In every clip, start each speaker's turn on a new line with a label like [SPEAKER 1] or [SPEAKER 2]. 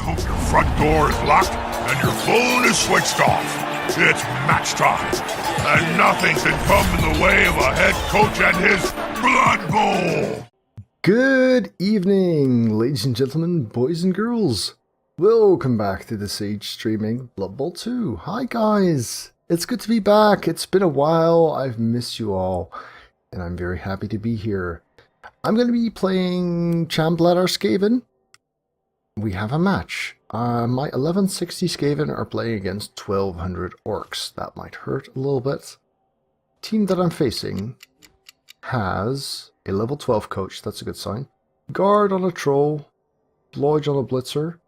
[SPEAKER 1] hope your front door is locked and your phone is switched off. It's match time, and nothing can come in the way of a head coach and his Blood Bowl.
[SPEAKER 2] Good evening, ladies and gentlemen, boys and girls. Welcome back to the Sage streaming Blood Bowl 2. Hi guys, it's good to be back. It's been a while. I've missed you all, and I'm very happy to be here. I'm going to be playing Chambladder Skaven. We have a match. My 1160 Skaven are playing against 1200 Orcs. That might hurt a little bit. The team that I'm facing has a level 12 coach, that's a good sign. Guard on a troll, Blodge on a blitzer.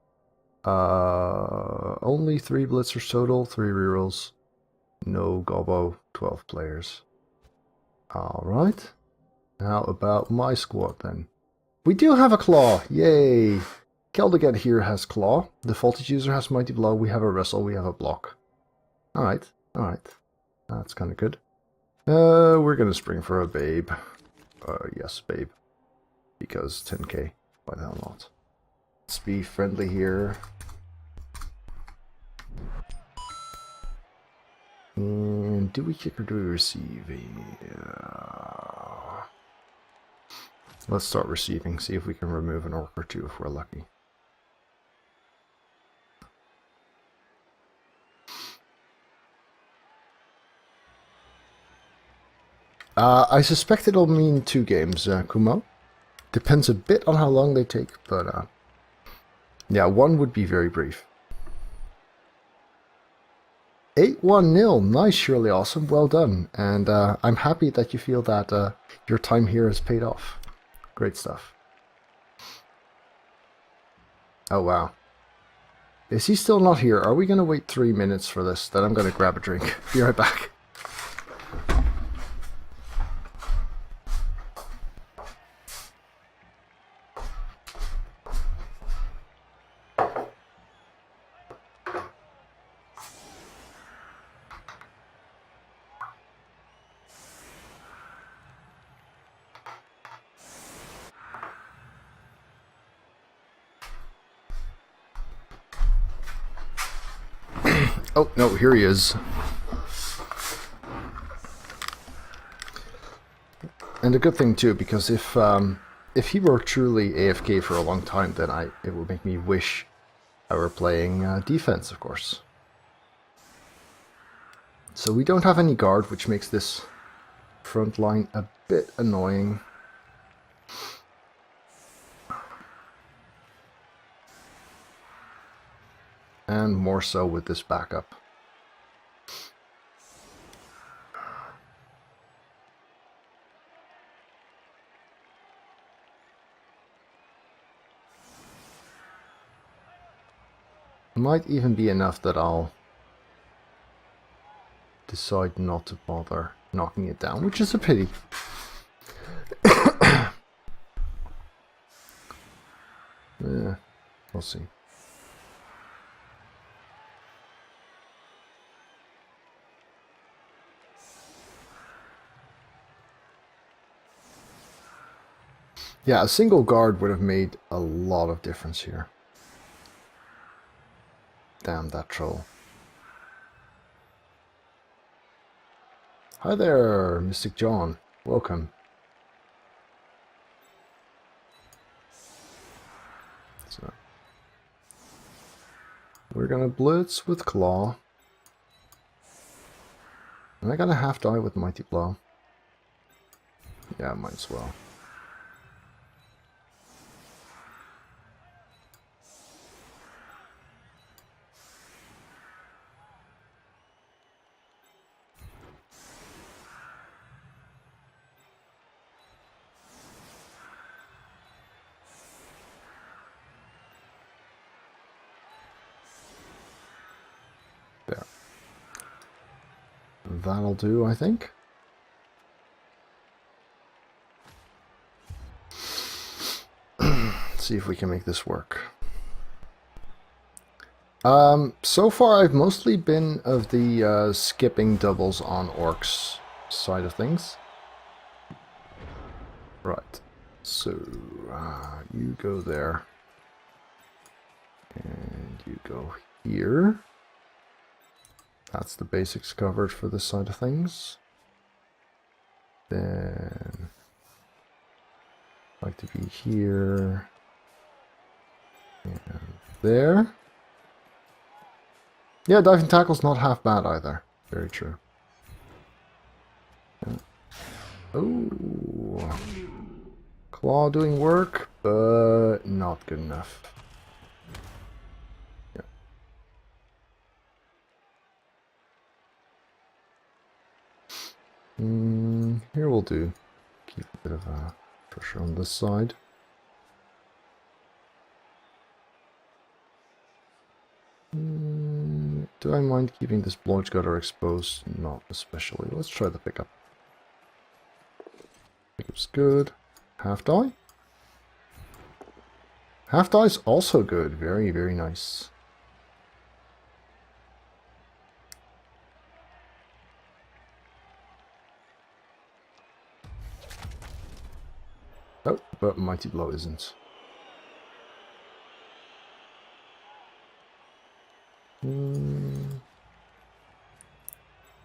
[SPEAKER 2] Only 3 blitzers total, 3 rerolls. No gobbo, 12 players. Alright. How about my squad then? We do have a claw, yay! Keldeget here has claw, defaulted user has mighty blow, we have a wrestle, we have a block. Alright, alright. That's kinda good. We're gonna spring for a babe. Yes, babe. Because 10k, why the hell not? Let's be friendly here. And do we kick or do we receive? Let's start receiving, see if we can remove an orc or two if we're lucky. I suspect it'll mean 2 games, Kumo. Depends a bit on how long they take, but yeah, 1 would be very brief. 8-1-0, nice Shirley, awesome, well done. And I'm happy that you feel that your time here has paid off. Great stuff. Oh wow. Is he still not here? Are we going to wait 3 minutes for this? Then I'm going to grab a drink. Be right back. Oh, no, here he is. And a good thing too, because if he were truly AFK for a long time, then it would make me wish I were playing defense, of course. So we don't have any guard, which makes this front line a bit annoying. And more so with this backup. Might even be enough that I'll decide not to bother knocking it down, which is a pity. Yeah, we'll see. Yeah, a single guard would have made a lot of difference here. Damn that troll. Hi there, Mystic John. Welcome. So, we're gonna blitz with Claw. Am I gonna half die with Mighty Blow? Yeah, might as well. There. That'll do, I think. See if we can make this work. So far I've mostly been of the skipping doubles on Orcs side of things. Right. So, you go there. And you go here. That's the basics covered for this side of things. Then like to be here and there. Yeah, diving tackle's not half bad either. Very true. Yeah. Oh, claw doing work, but not good enough. Yeah. Here we'll do. Keep a bit of pressure on this side. Do I mind keeping this blood gutter exposed? Not especially. Let's try the pickup. Pickup's good. Half die? Half die's also good. Very, very nice. Oh, but Mighty Blow isn't.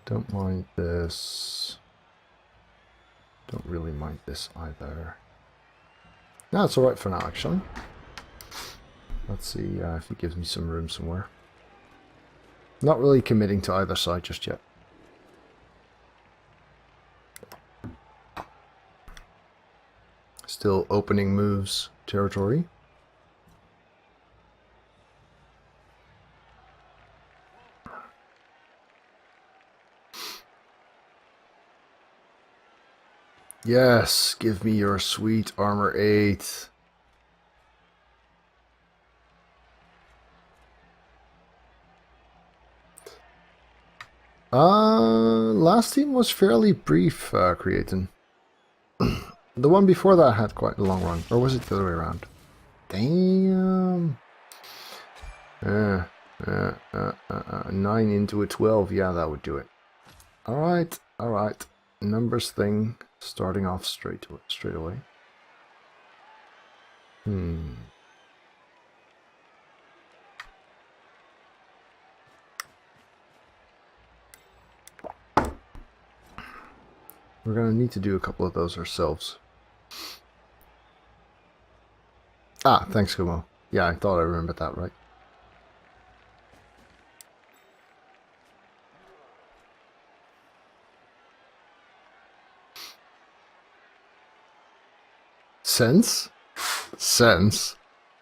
[SPEAKER 2] Don't mind this. Don't really mind this either. No, it's alright for now, actually. Let's see if he gives me some room somewhere. Not really committing to either side just yet. Still opening moves territory. Yes, give me your sweet armor 8. Last team was fairly brief, Creatin. The one before that had quite a long run. Or was it the other way around? Damn. 9 into a 12. Yeah, that would do it. Alright, alright. Numbers thing. Starting off straight away. We're gonna need to do a couple of those ourselves. Ah, thanks, Kumo. Yeah, I thought I remembered that right. Sense? Sense?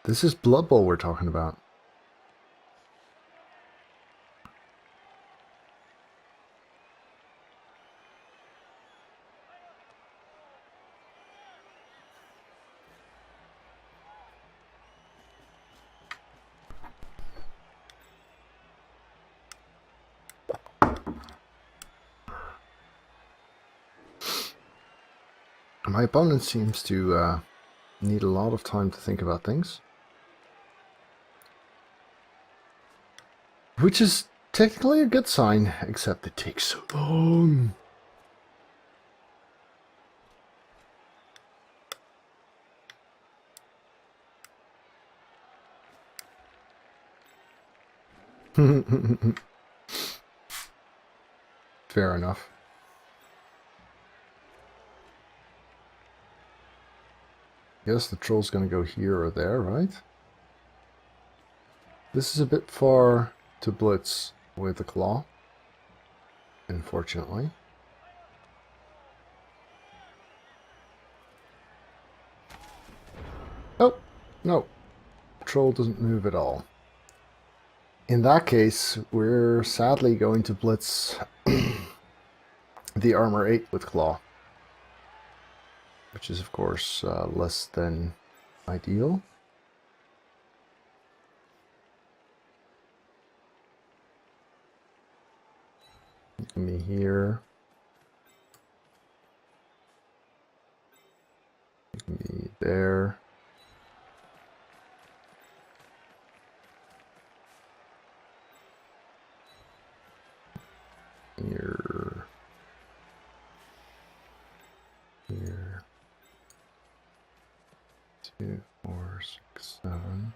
[SPEAKER 2] This is Blood Bowl we're talking about. My opponent seems to need a lot of time to think about things. Which is technically a good sign, except it takes so long. Fair enough. Guess the troll's gonna go here or there, right? This is a bit far to blitz with the claw, unfortunately. Oh, no. Troll doesn't move at all. In that case, we're sadly going to blitz the armor 8 with claw. Which is, of course, less than ideal. Me here. Me there. Here. Here. 2, 4, 6, 7.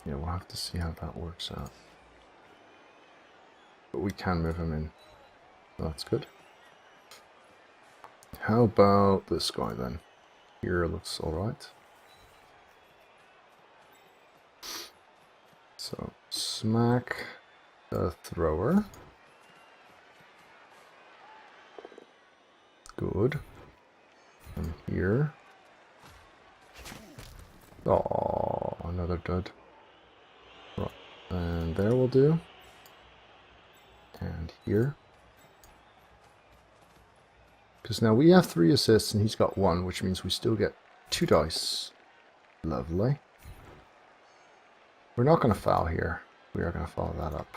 [SPEAKER 2] Yeah, we'll have to see how that works out. But we can move him in. That's good. How about this guy then? Here looks alright. So, smack the thrower. Good. And here. Oh, another dud. Right. And there will do. And here. Because now we have 3 assists and he's got 1, which means we still get 2 dice. Lovely. We're not going to foul here. We are going to follow that up.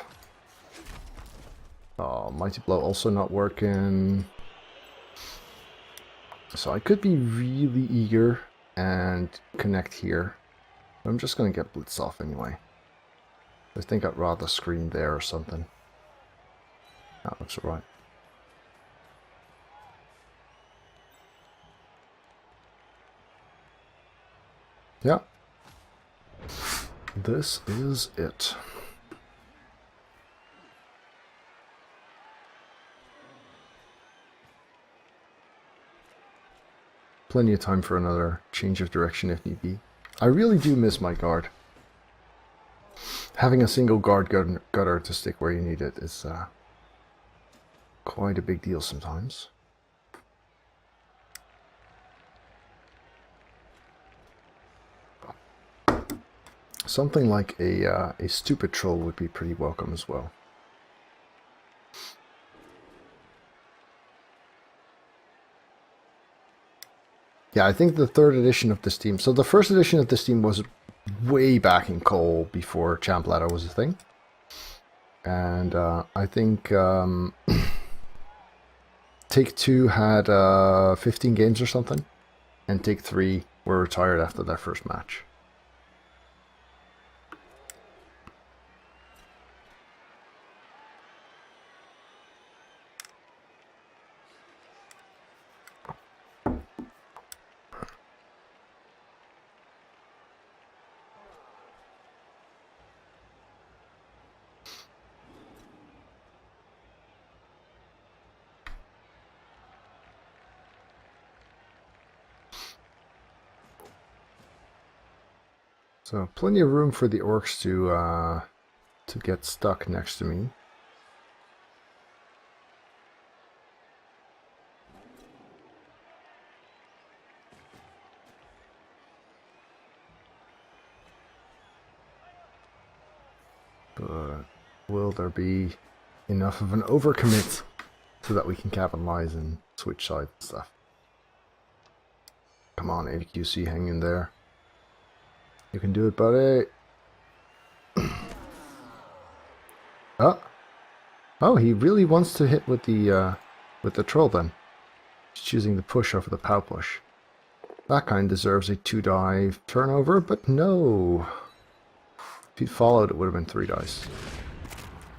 [SPEAKER 2] Oh, Mighty Blow also not working. So I could be really eager and connect here. I'm just going to get Blitz off anyway. I think I'd rather screen there or something. That looks alright. Yeah. This is it. Plenty of time for another change of direction if need be. I really do miss my guard. Having a single guard gutter to stick where you need it is quite a big deal sometimes. Something like a stupid troll would be pretty welcome as well. Yeah, I think the 3rd edition of this team... So the 1st edition of this team was way back in Cole before Champ Ladder was a thing. And I think Take 2 had 15 games or something. And Take 3 were retired after their first match. So plenty of room for the orcs to get stuck next to me. But will there be enough of an overcommit so that we can capitalize and switch sides and stuff? Come on, AQC, hang in there. You can do it, buddy. Oh, he really wants to hit with the troll then. He's choosing the push over the pow push. That kind deserves a 2-die turnover, but no. If he'd followed, it would have been 3 dice.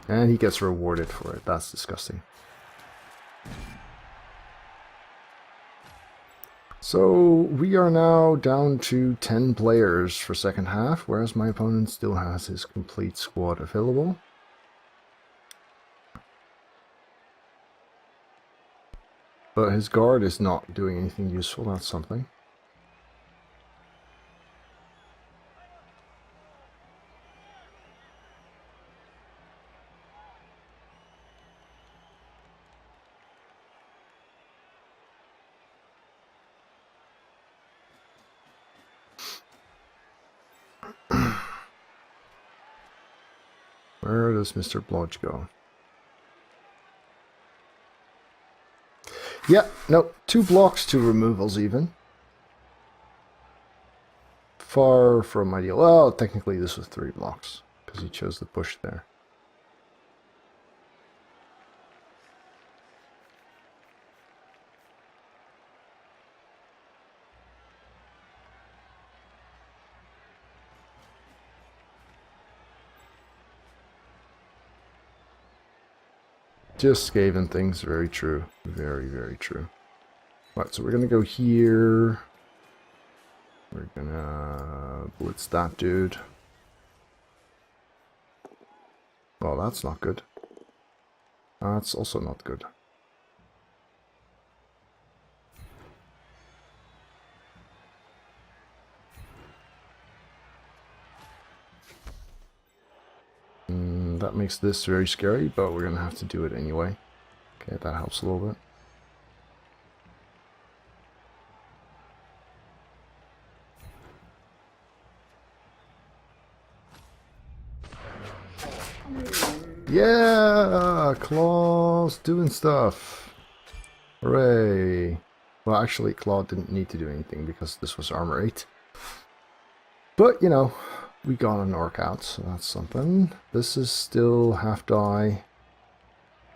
[SPEAKER 2] And he gets rewarded for it. That's disgusting. So we are now down to 10 players for second half, whereas my opponent still has his complete squad available. But his guard is not doing anything useful, that's something. Where does Mr. Blodge go? Yeah, no, 2 blocks, 2 removals even. Far from ideal. Well, technically this was 3 blocks, because he chose the push there. Just Skaven things, very true. Very, very true. Right, so we're gonna go here. We're gonna blitz that dude. Well, that's not good. That's also not good. That makes this very scary, but we're going to have to do it anyway. Okay, that helps a little bit. Yeah! Claw's doing stuff. Hooray. Well, actually, Claw didn't need to do anything because this was armor 8. But, you know, we got an orc out, so that's something. This is still half die.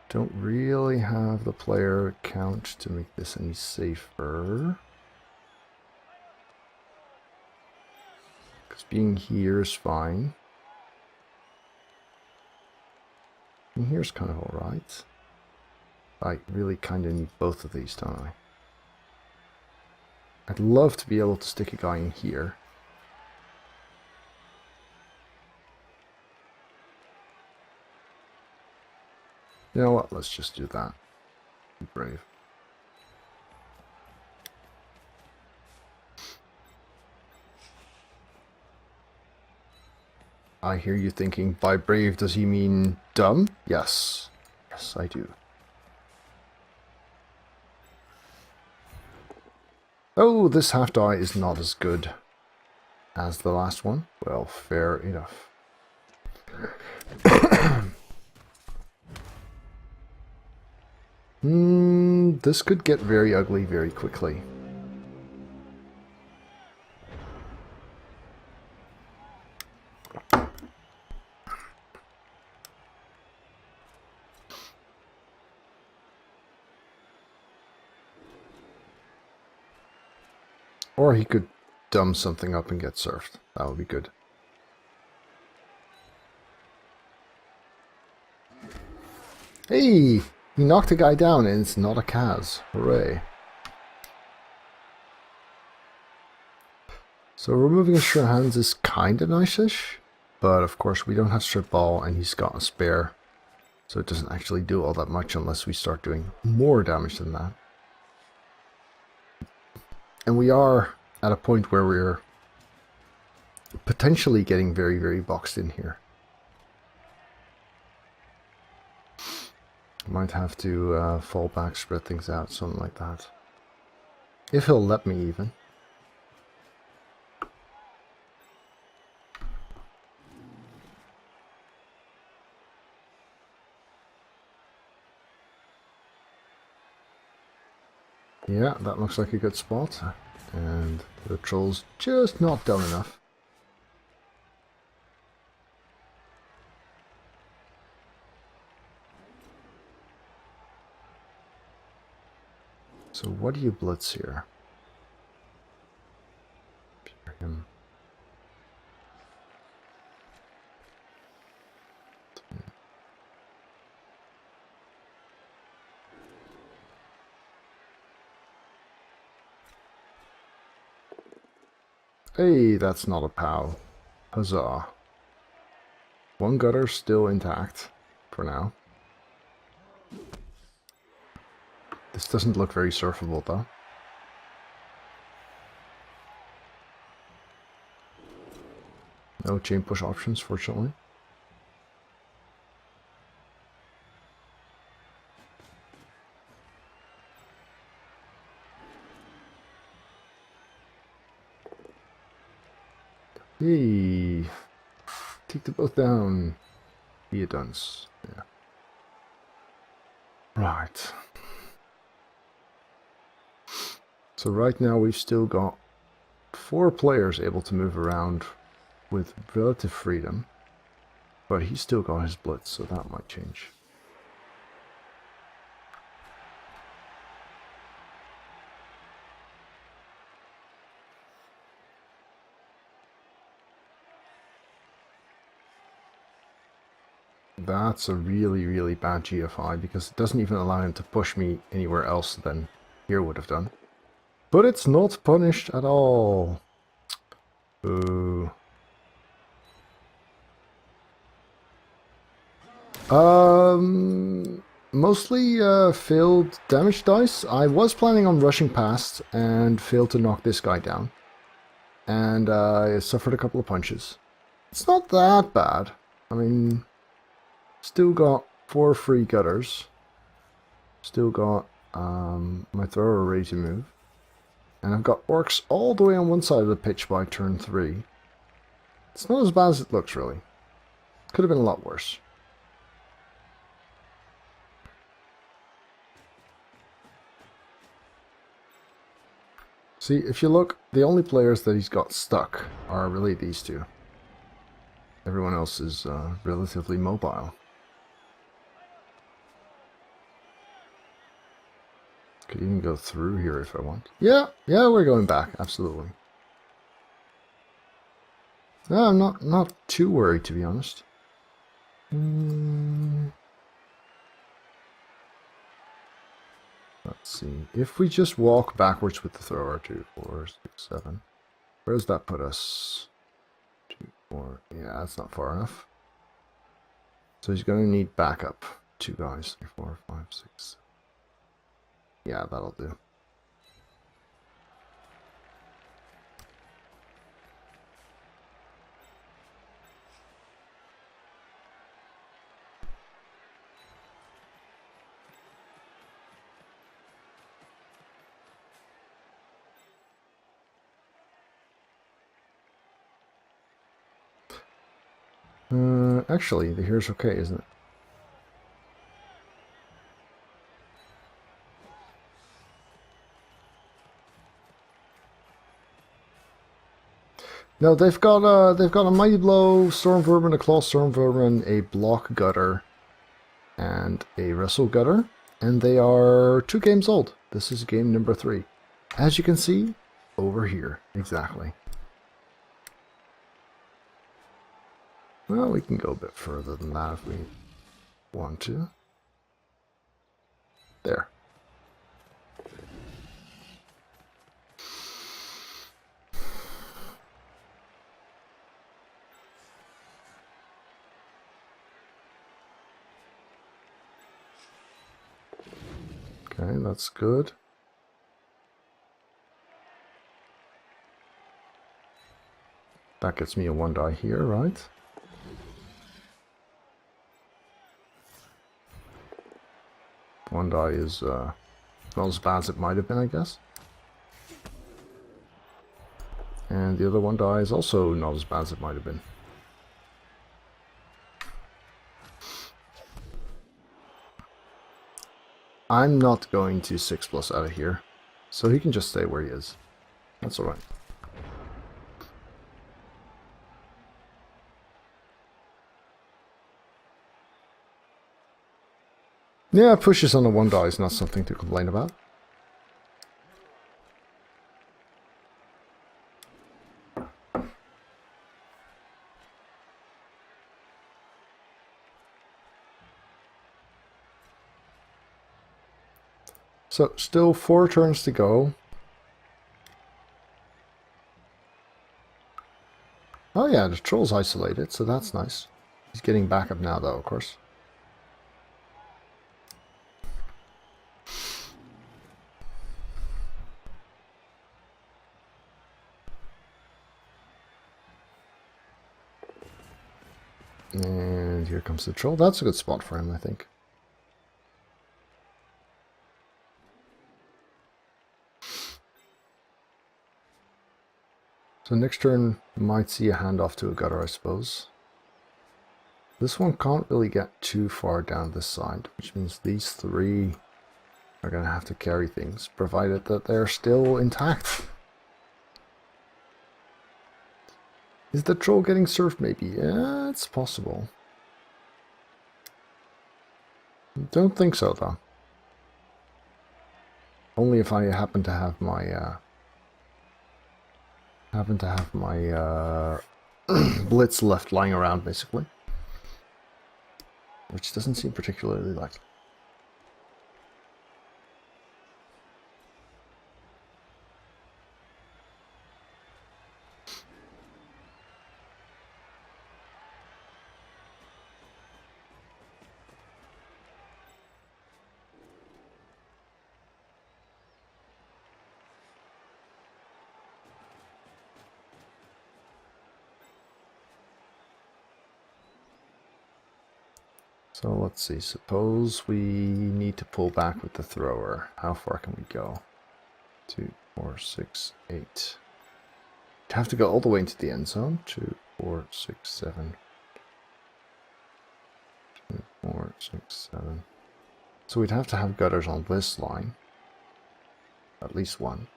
[SPEAKER 2] Don't really have the player count to make this any safer. Because being here is fine. And here's kind of alright. I really kind of need both of these, don't I? I'd love to be able to stick a guy in here. You know what? Let's just do that. Be brave. I hear you thinking, by brave does he mean dumb? Yes. Yes, I do. Oh, this half die is not as good as the last one. Well, fair enough. This could get very ugly very quickly. Or he could dumb something up and get surfed. That would be good. Hey! He knocked a guy down and it's not a Kaz. Hooray. So removing his sure hands is kinda nice-ish. But of course we don't have strip ball and he's got a spare. So it doesn't actually do all that much unless we start doing more damage than that. And we are at a point where we're potentially getting very, very boxed in here. Might have to fall back, spread things out, something like that. If he'll let me even. Yeah, that looks like a good spot. And the troll's just not done enough. So what do you blitz here? Him. Hey, that's not a POW. Huzzah. One gutter still intact for now. This doesn't look very surfable though. No chain push options, fortunately. Hey, take the both down. Be a dunce. Yeah. Right. So right now we've still got 4 players able to move around with relative freedom, but he's still got his blitz, so that might change. That's a really, really bad GFI because it doesn't even allow him to push me anywhere else than here would have done. But it's not punished at all. Boo. Mostly failed damage dice. I was planning on rushing past and failed to knock this guy down. And I suffered a couple of punches. It's not that bad. I mean, still got 4 free gutters. Still got my thrower ready to move. And I've got orcs all the way on one side of the pitch by turn 3. It's not as bad as it looks, really. Could have been a lot worse. See, if you look, the only players that he's got stuck are really these two. Everyone else is relatively mobile. Could even go through here if I want. Yeah, we're going back, absolutely. No, I'm not too worried, to be honest. Let's see. If we just walk backwards with the thrower, 2, 4, 6, 7. Where does that put us? 2, 4. Yeah, that's not far enough. So he's going to need backup. 2 guys. 3, 4, 5, 6, 7. Yeah, that'll do. Actually, the here's okay, isn't it? No, they've got a mighty blow, storm vermin, a claw storm vermin, a block gutter, and a wrestle gutter, and they are 2 games old. This is game number 3, as you can see over here. Exactly. Well, we can go a bit further than that if we want to. There. Okay, that's good. That gets me a 1 die here, right? One die is not as bad as it might have been, I guess. And the other 1 die is also not as bad as it might have been. I'm not going to 6+ out of here, so he can just stay where he is. That's alright. Yeah, pushes on the 1 die is not something to complain about. So, still 4 turns to go. Oh yeah, the troll's isolated, so that's nice. He's getting backup now, though, of course. And here comes the troll. That's a good spot for him, I think. So next turn might see a handoff to a gutter, I suppose. This one can't really get too far down this side, which means these 3 are going to have to carry things, provided that they're still intact. Is the troll getting surfed maybe? Yeah, it's possible. Don't think so, though. Only if I happen to have my blitz left lying around, basically. Which doesn't seem particularly likely. So let's see, suppose we need to pull back with the thrower. How far can we go? 2, 4, 6, 8. You'd have to go all the way into the end zone. 2, 4, 6, 7. 2, 4, 6, 7. So we'd have to have gutters on this line. At least one.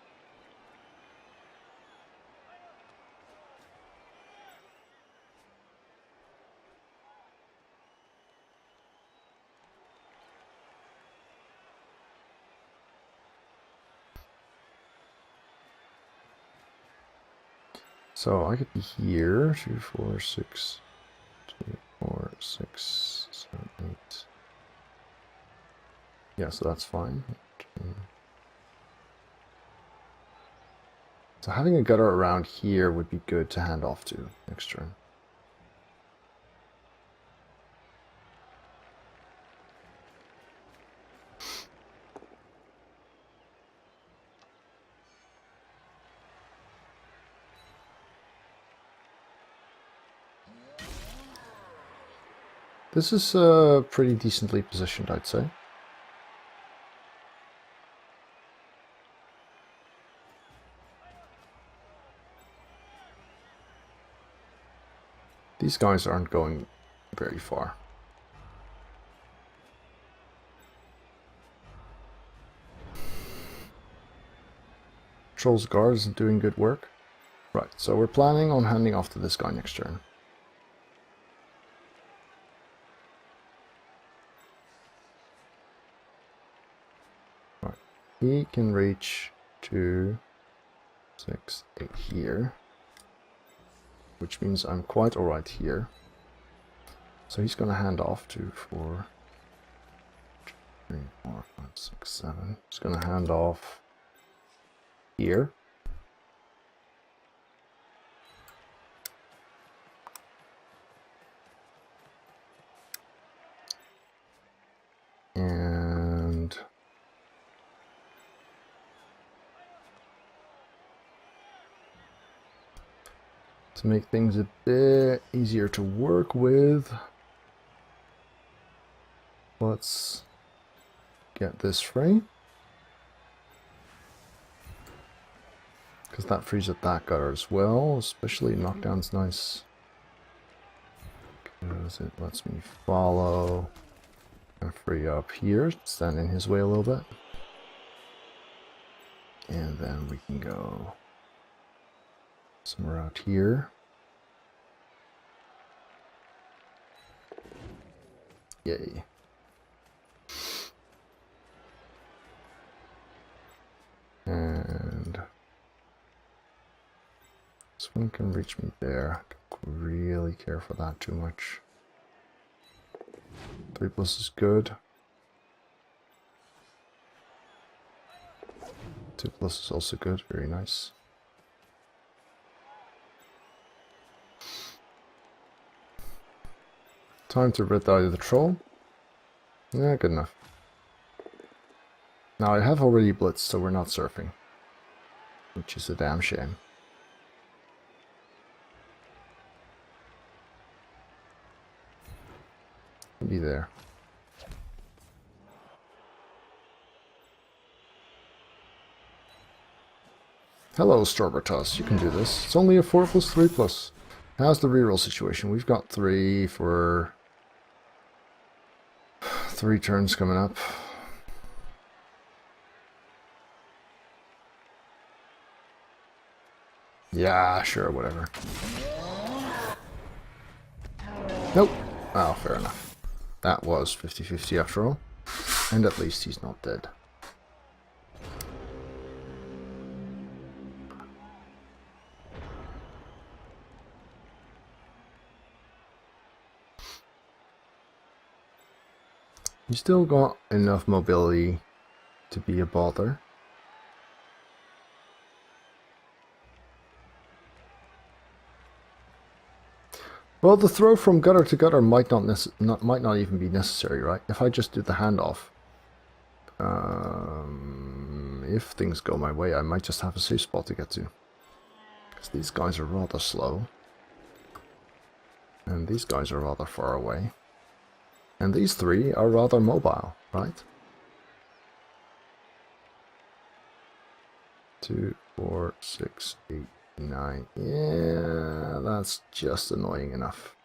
[SPEAKER 2] So I could be here. 2, 4, 6, 2, 4, 6, 7, 8. Yeah, so that's fine. 2. So having a gutter around here would be good to hand off to next turn. This is pretty decently positioned, I'd say. These guys aren't going very far. Troll's Guard isn't doing good work. Right, so we're planning on handing off to this guy next turn. Right, he can reach 2, 6, 8 here. Which means I'm quite alright here. So he's going to hand off 2, 4, 3, 4, 5, 6, 7. He's going to hand off here. And to make things a bit easier to work with, let's get this free. Because that frees up that gutter as well, especially knockdown's nice. Because it lets me follow and free up here, stand in his way a little bit. And then we can go somewhere out here. Yay. And this one can reach me there. Don't really care for that too much. 3+ is good. 2+ is also good, very nice. Time to rid out of the troll. Yeah, good enough. Now I have already blitzed, so we're not surfing. Which is a damn shame. Be there. Hello, Strawbertus. You can do this. It's only a 4+, 3+. How's the reroll situation? We've got 3 for 3 turns coming up. Yeah, sure, whatever. Nope. Oh, fair enough. That was 50-50 after all. And at least he's not dead. You still got enough mobility to be a bother. Well, the throw from gutter to gutter might not even be necessary, right? If I just do the handoff, if things go my way, I might just have a safe spot to get to. Because these guys are rather slow. And these guys are rather far away. And these three are rather mobile, right? 2, 4, 6, 8, 9. Yeah, that's just annoying enough.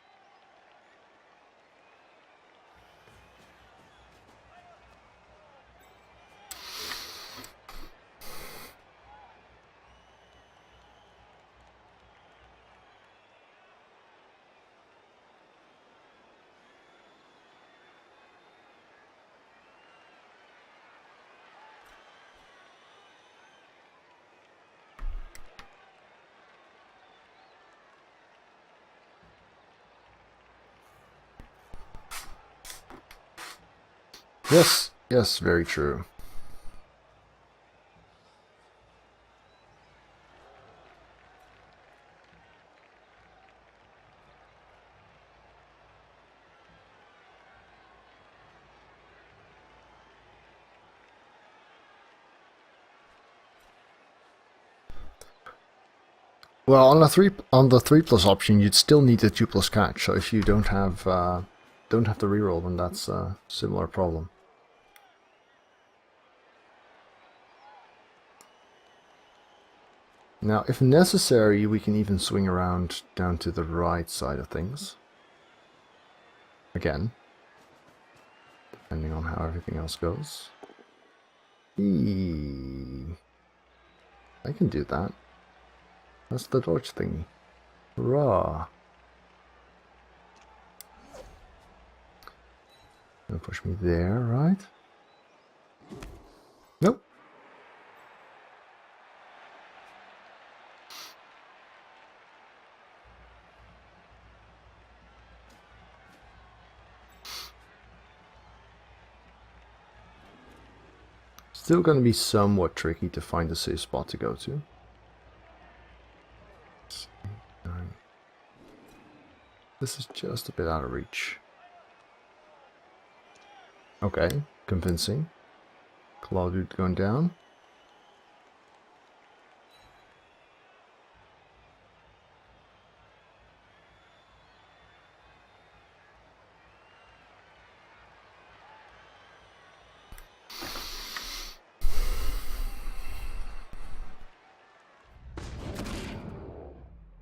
[SPEAKER 2] Yes, yes, very true. Well, on the 3+ option, you'd still need the 2+ catch. So if you don't have the reroll, then that's a similar problem. Now, if necessary, we can even swing around down to the right side of things. Again, depending on how everything else goes. I can do that. That's the dodge thingy. Hurrah! Gonna push me there, right? Nope. Still gonna be somewhat tricky to find a safe spot to go to. 9. This is just a bit out of reach. Okay, convincing. Claw dude going down.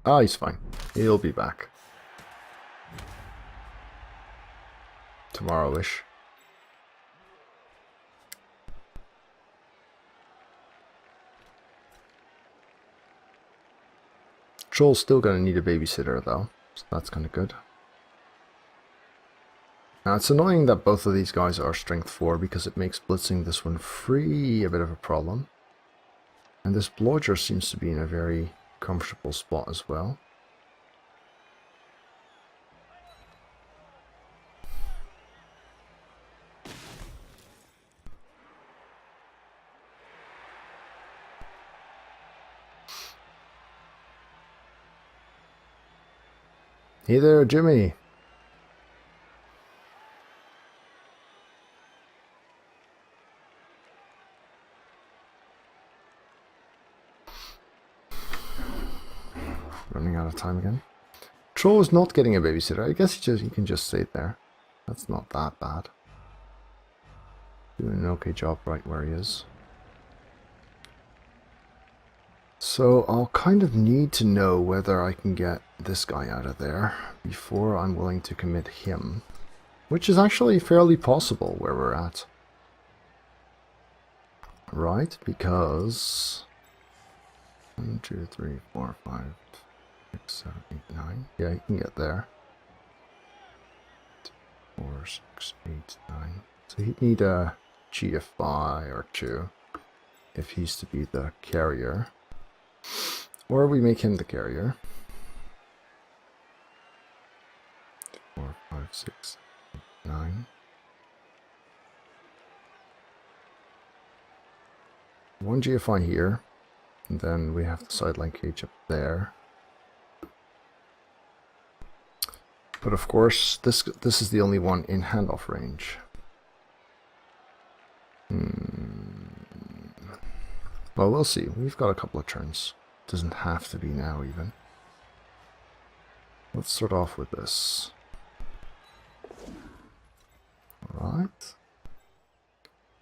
[SPEAKER 2] Ah, he's fine. He'll be back. Tomorrow-ish. Troll's still gonna need a babysitter though, so that's kinda good. Now it's annoying that both of these guys are strength 4 because it makes blitzing this one free a bit of a problem. And this blodger seems to be in a very comfortable spot as well. Hey there, Jimmy. Running out of time again. Troll is not getting a babysitter. I guess he can just stay there. That's not that bad. Doing an okay job right where he is. So I'll kind of need to know whether I can get this guy out of there before I'm willing to commit him. Which is actually fairly possible where we're at. Right, because 1, 2, 3, 4, 5, 6, 7, 8, 9. Yeah, he can get there. 2, 4, 6, 8, 9. So he'd need a GFI or 2 if he's to be the carrier. Or we make him the carrier. 4, 5, 6, 8, 9. One GFI here, and then we have the sideline cage up there. But of course, this is the only one in handoff range. Well, we'll see. We've got a couple of turns. Doesn't have to be now, even. Let's start off with this. Alright.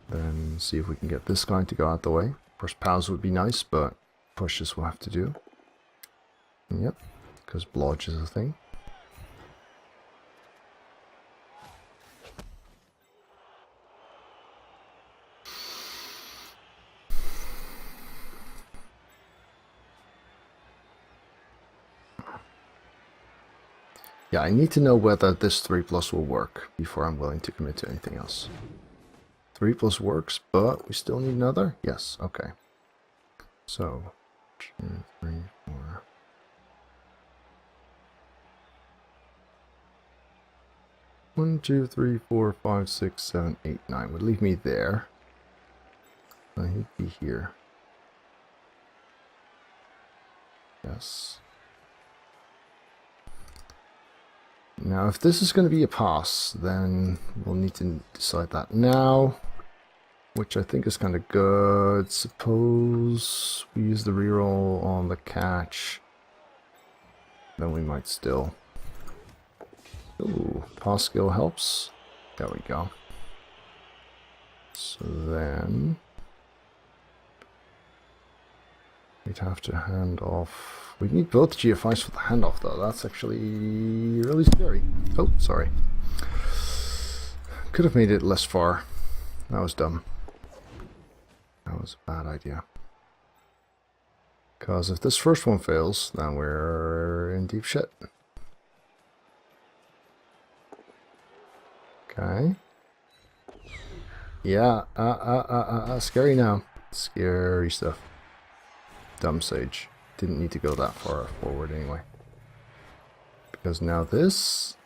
[SPEAKER 2] Then see if we can get this guy to go out the way. Of course, pals would be nice, but pushes will have to do. Yep, because blodge is a thing. Yeah, I need to know whether this 3+ will work before I'm willing to commit to anything else. 3+ works, but we still need another? Yes, okay. So, 2, 3, 4. 1, 2, 3, 4, 5, 6, 7, 8, 9 would leave me there. He'd be here. Yes. Now, if this is going to be a pass, then we'll need to decide that now, which I think is kind of good. Suppose we use the reroll on the catch, then we might still. Ooh, pass skill helps. There we go. So then we'd have to hand off. We need both GFIs for the handoff, though. That's actually really scary. Oh, sorry. Could have made it less far. That was dumb. That was a bad idea. Because if this first one fails, then we're in deep shit. Okay. Yeah, scary now. Scary stuff. Dumb sage. Didn't need to go that far forward anyway. Because now this...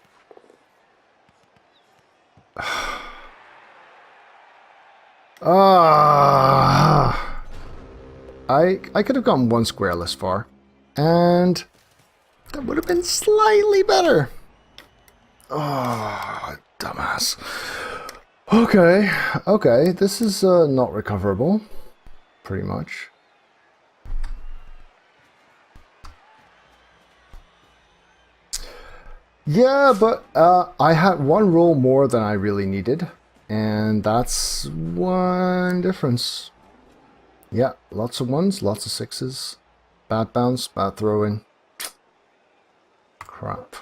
[SPEAKER 2] I could have gone one square less far. And that would have been slightly better. Oh, dumbass. Okay, okay, this is not recoverable. Pretty much. Yeah, but I had one roll more than I really needed. And that's one difference. Yeah, lots of ones, lots of sixes. Bad bounce, bad throw in. Crap.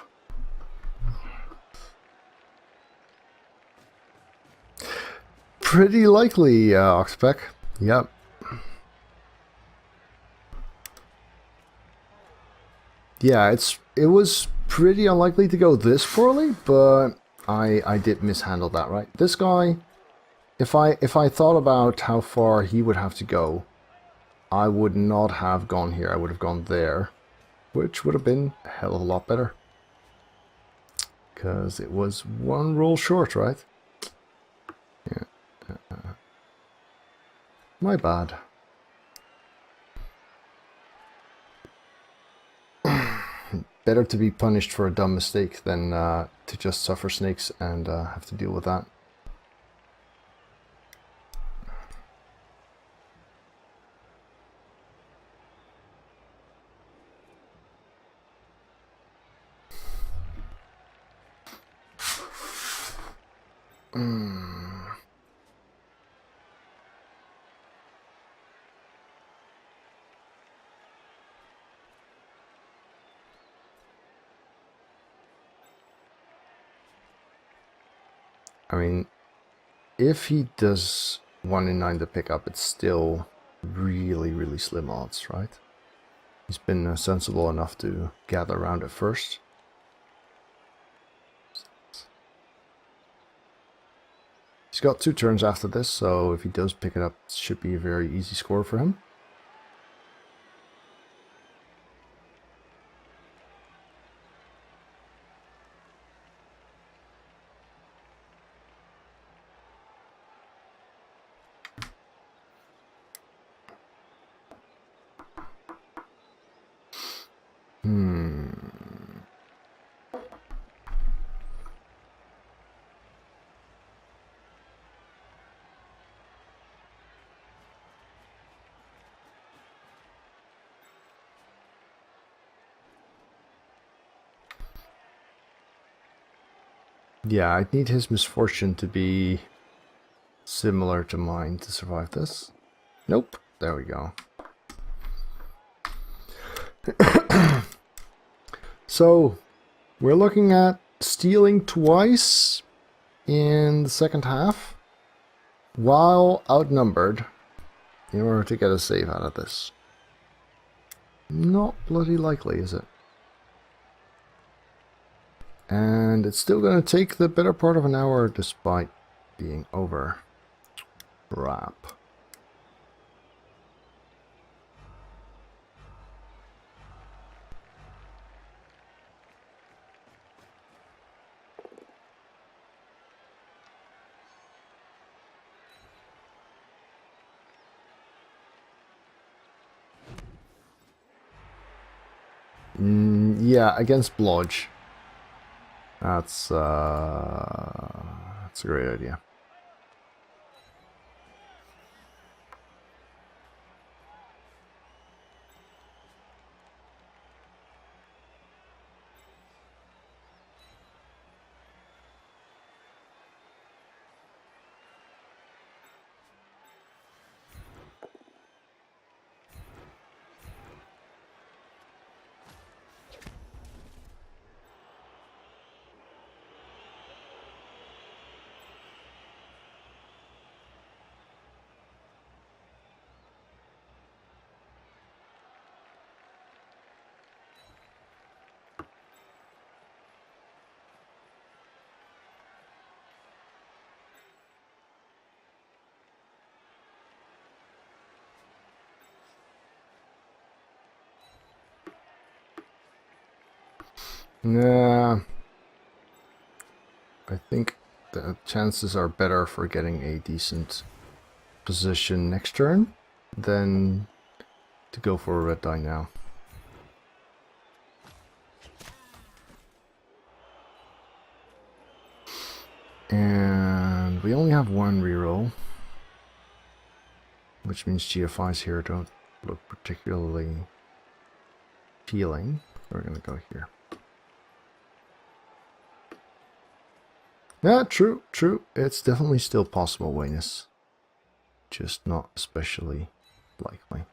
[SPEAKER 2] Pretty likely, Oxpeck. Yep. Yeah, it was pretty unlikely to go this poorly, but I did mishandle that, right? This guy, if I thought about how far he would have to go, I would not have gone here. I would have gone there, which would have been a hell of a lot better. Because it was one roll short, right? Yeah. My bad. Better to be punished for a dumb mistake than to just suffer snakes and have to deal with that. I mean, if he does 1 in 9 to pick up, it's still really, really slim odds, right? He's been sensible enough to gather around it first. He's got 2 turns after this, so if he does pick it up, it should be a very easy score for him. Yeah, I'd need his misfortune to be similar to mine to survive this. Nope. There we go. So, we're looking at stealing twice in the second half, while outnumbered, in order to get a save out of this. Not bloody likely, is it? And it's still going to take the better part of an hour despite being over. Crap. Yeah, against Blodge. That's a great idea. Nah, I think the chances are better for getting a decent position next turn than to go for a red die now. And we only have one reroll, which means GFIs here don't look particularly appealing. We're gonna go here. Yeah, true. It's definitely still possible, Wayness. Just not especially likely.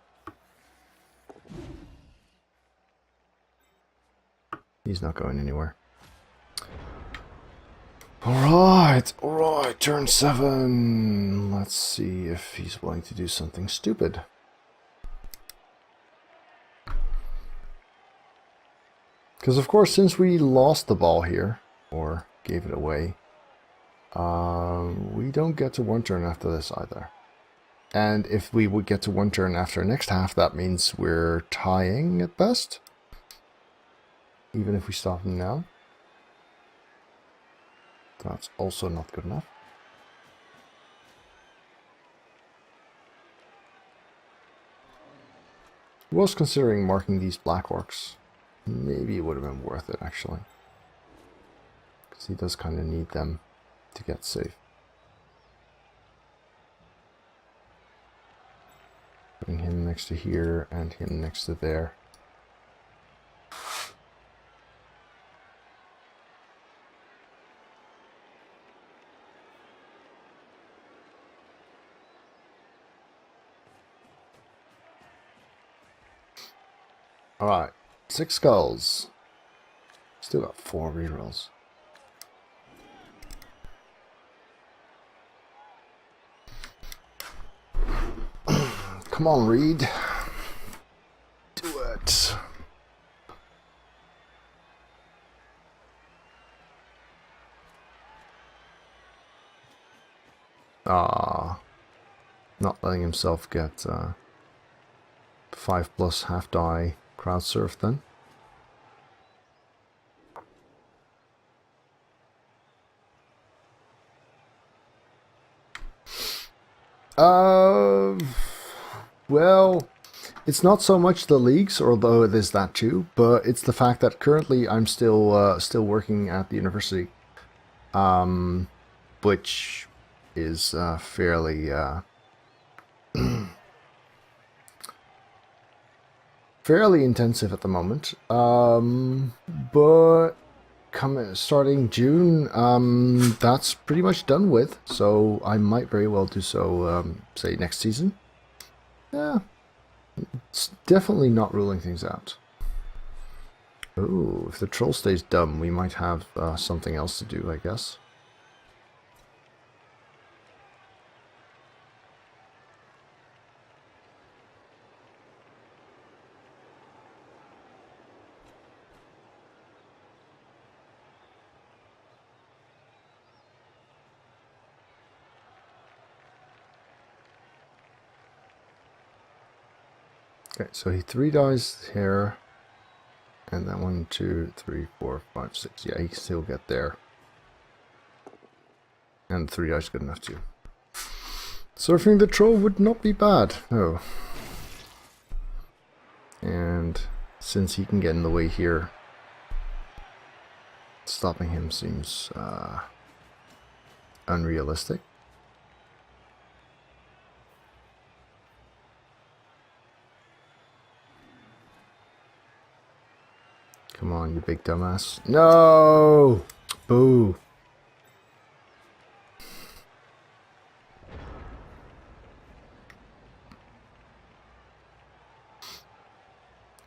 [SPEAKER 2] He's not going anywhere. Alright, turn 7. Let's see if he's willing to do something stupid. Because of course, since we lost the ball here, or gave it away, we don't get to one turn after this either. And if we would get to one turn after next half, that means we're tying at best. Even if we stop them now. That's also not good enough. I was considering marking these black orcs. Maybe it would have been worth it, actually. Because he does kind of need them to get safe. Putting him next to here and him next to there. Alright, 6 skulls. Still got 4 rerolls. Come on, Reed. Do it. Ah, not letting himself get 5+ half die crowd surf then. Well, it's not so much the leagues, although it is that too, but it's the fact that currently I'm still working at the university, which is fairly fairly intensive at the moment. But starting June, that's pretty much done with. So I might very well do so, say next season. Yeah, it's definitely not ruling things out. Oh, if the troll stays dumb, we might have something else to do, I guess. Okay, so he 3 dies here. And then 1, 2, 3, 4, 5, 6. Yeah, he can still get there. And 3 dice is good enough too. Surfing the troll would not be bad. No. And since he can get in the way here, stopping him seems unrealistic. Come on, you big dumbass. No! Boo.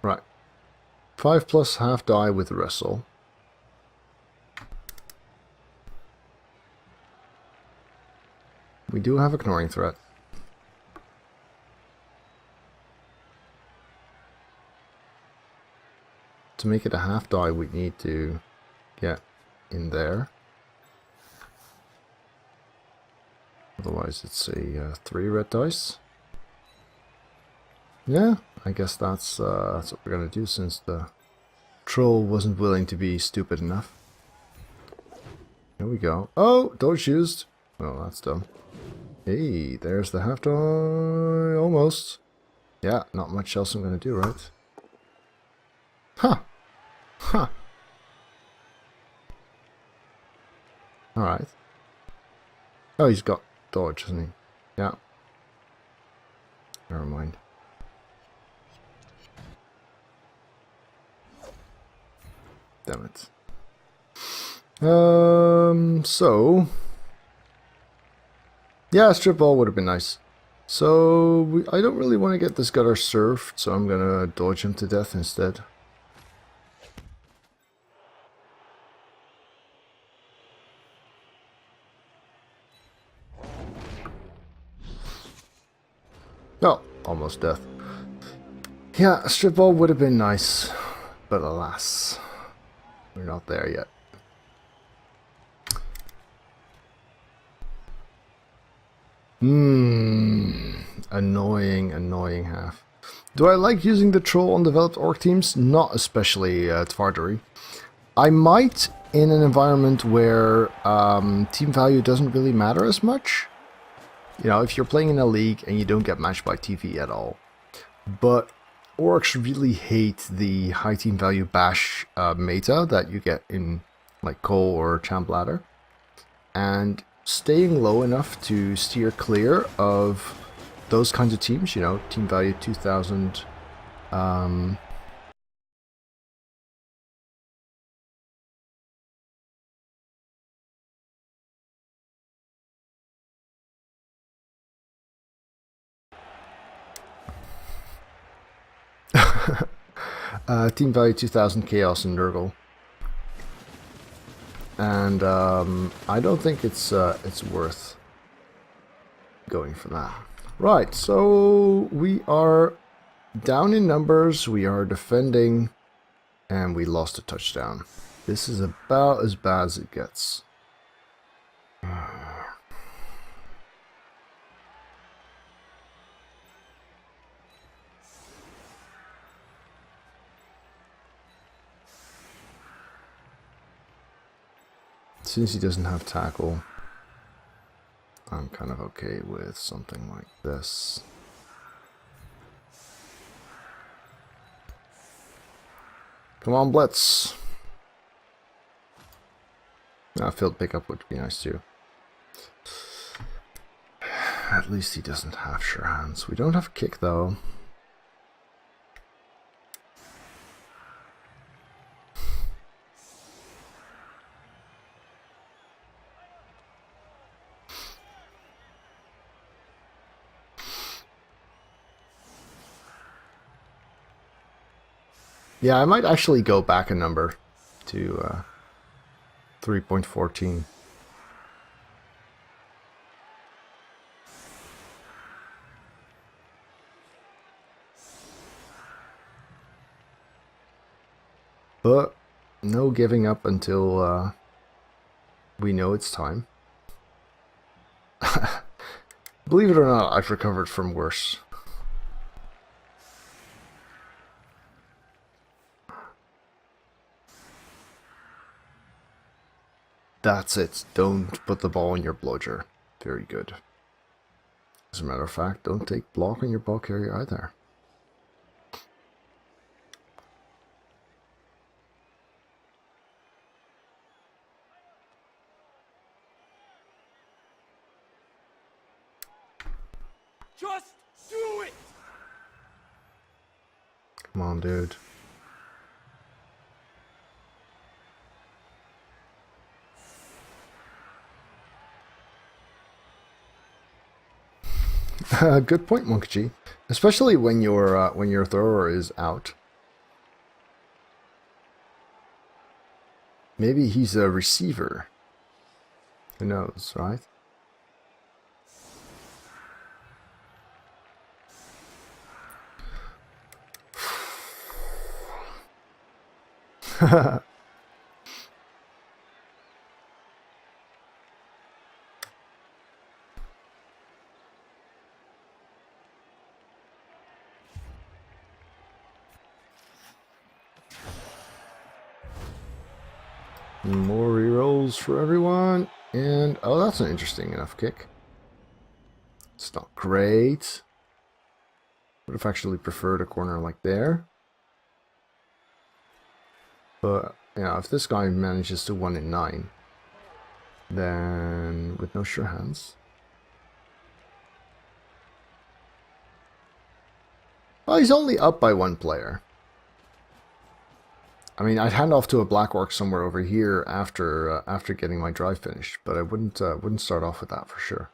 [SPEAKER 2] Right. 5 plus half die with wrestle. We do have a ignoring threat. To make it a half die, we need to get in there. Otherwise, it's a 3 red dice. Yeah, I guess that's what we're gonna do since the troll wasn't willing to be stupid enough. Here we go. Oh, dodge used. Oh, that's dumb. Hey, there's the half die. Almost. Yeah, not much else I'm gonna do, right? Huh. Huh. Alright. Oh, he's got dodge, hasn't he? Yeah. Never mind. Damn it. So... yeah, strip ball would have been nice. So, I don't really want to get this gutter served, so I'm gonna dodge him to death instead. Oh, almost death. Yeah, a strip ball would have been nice, but alas, we're not there yet. Annoying, annoying half. Do I like using the troll on developed orc teams? Not especially Tvardery. I might in an environment where team value doesn't really matter as much. You know, if you're playing in a league and you don't get matched by TV at all. But orcs really hate the high team value bash meta that you get in like Cole or Champ Ladder. And staying low enough to steer clear of those kinds of teams, you know, team value 2000, team value 2000 Chaos and Nurgle. And I don't think it's worth going for that. Right, so we are down in numbers, we are defending, and we lost a touchdown. This is about as bad as it gets. Since he doesn't have tackle, I'm kind of okay with something like this. Come on, Blitz. Field pickup would be nice too. At least he doesn't have sure hands. We don't have kick though. Yeah, I might actually go back a number to 3.14. But no giving up until we know it's time. Believe it or not, I've recovered from worse. That's it. Don't put the ball in your bludger. Very good. As a matter of fact, don't take block on your ball carrier either.
[SPEAKER 3] Just do it!
[SPEAKER 2] Come on, dude. Good point, Monkey G. Especially when your thrower is out. Maybe he's a receiver. Who knows, right? More rerolls for everyone. And, oh, that's an interesting enough kick. It's not great. Would have actually preferred a corner like there. But, yeah, if this guy manages to 1 in 9, then with no sure hands. Oh, he's only up by 1 player. I mean, I'd hand off to a black orc somewhere over here after after getting my drive finished, but I wouldn't start off with that for sure.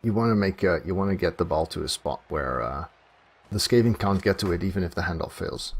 [SPEAKER 2] You want to get the ball to a spot where the Skaven can't get to it, even if the handoff fails.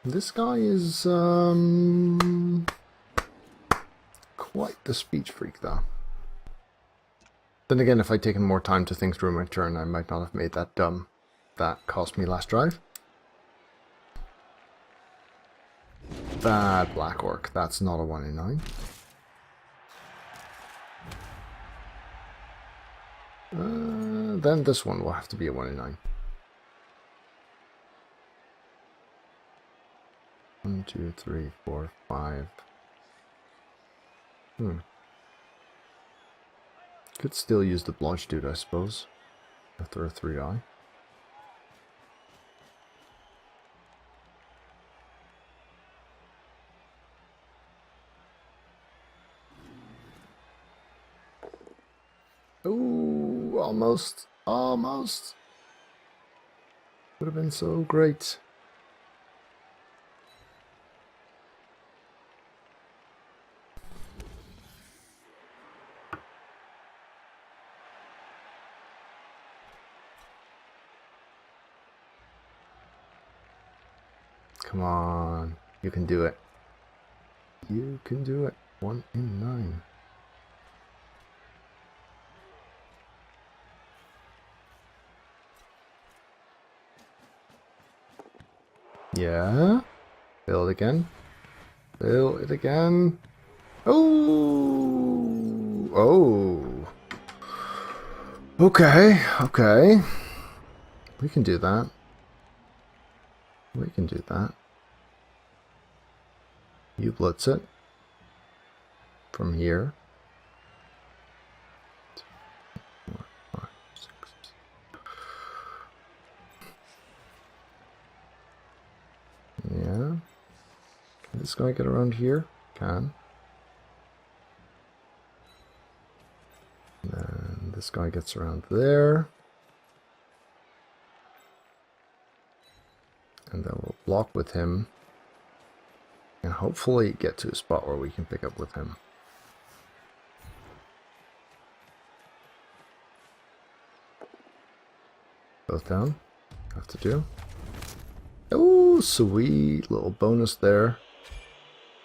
[SPEAKER 2] This guy is quite the speech freak, though. Then again, if I'd taken more time to think through my turn, I might not have made that that cost me last drive. Bad black orc. That's not a 1 in 9. Then this one will have to be a 1 in 9. 1, 2, 3, 4, 5. Could still use the blanche dude, I suppose. After a 3-eye. Ooh, almost. Almost. Would have been so great. Come on. You can do it. You can do it. 1 in 9. Yeah. Build again. Build it again. Oh. Oh. Okay. Okay. We can do that. We can do that. You blitz it. From here. Yeah. Can this guy get around here? Can. And then this guy gets around there. And then we'll block with him. And hopefully get to a spot where we can pick up with him. Both down. Have to do. Oh, sweet little bonus there.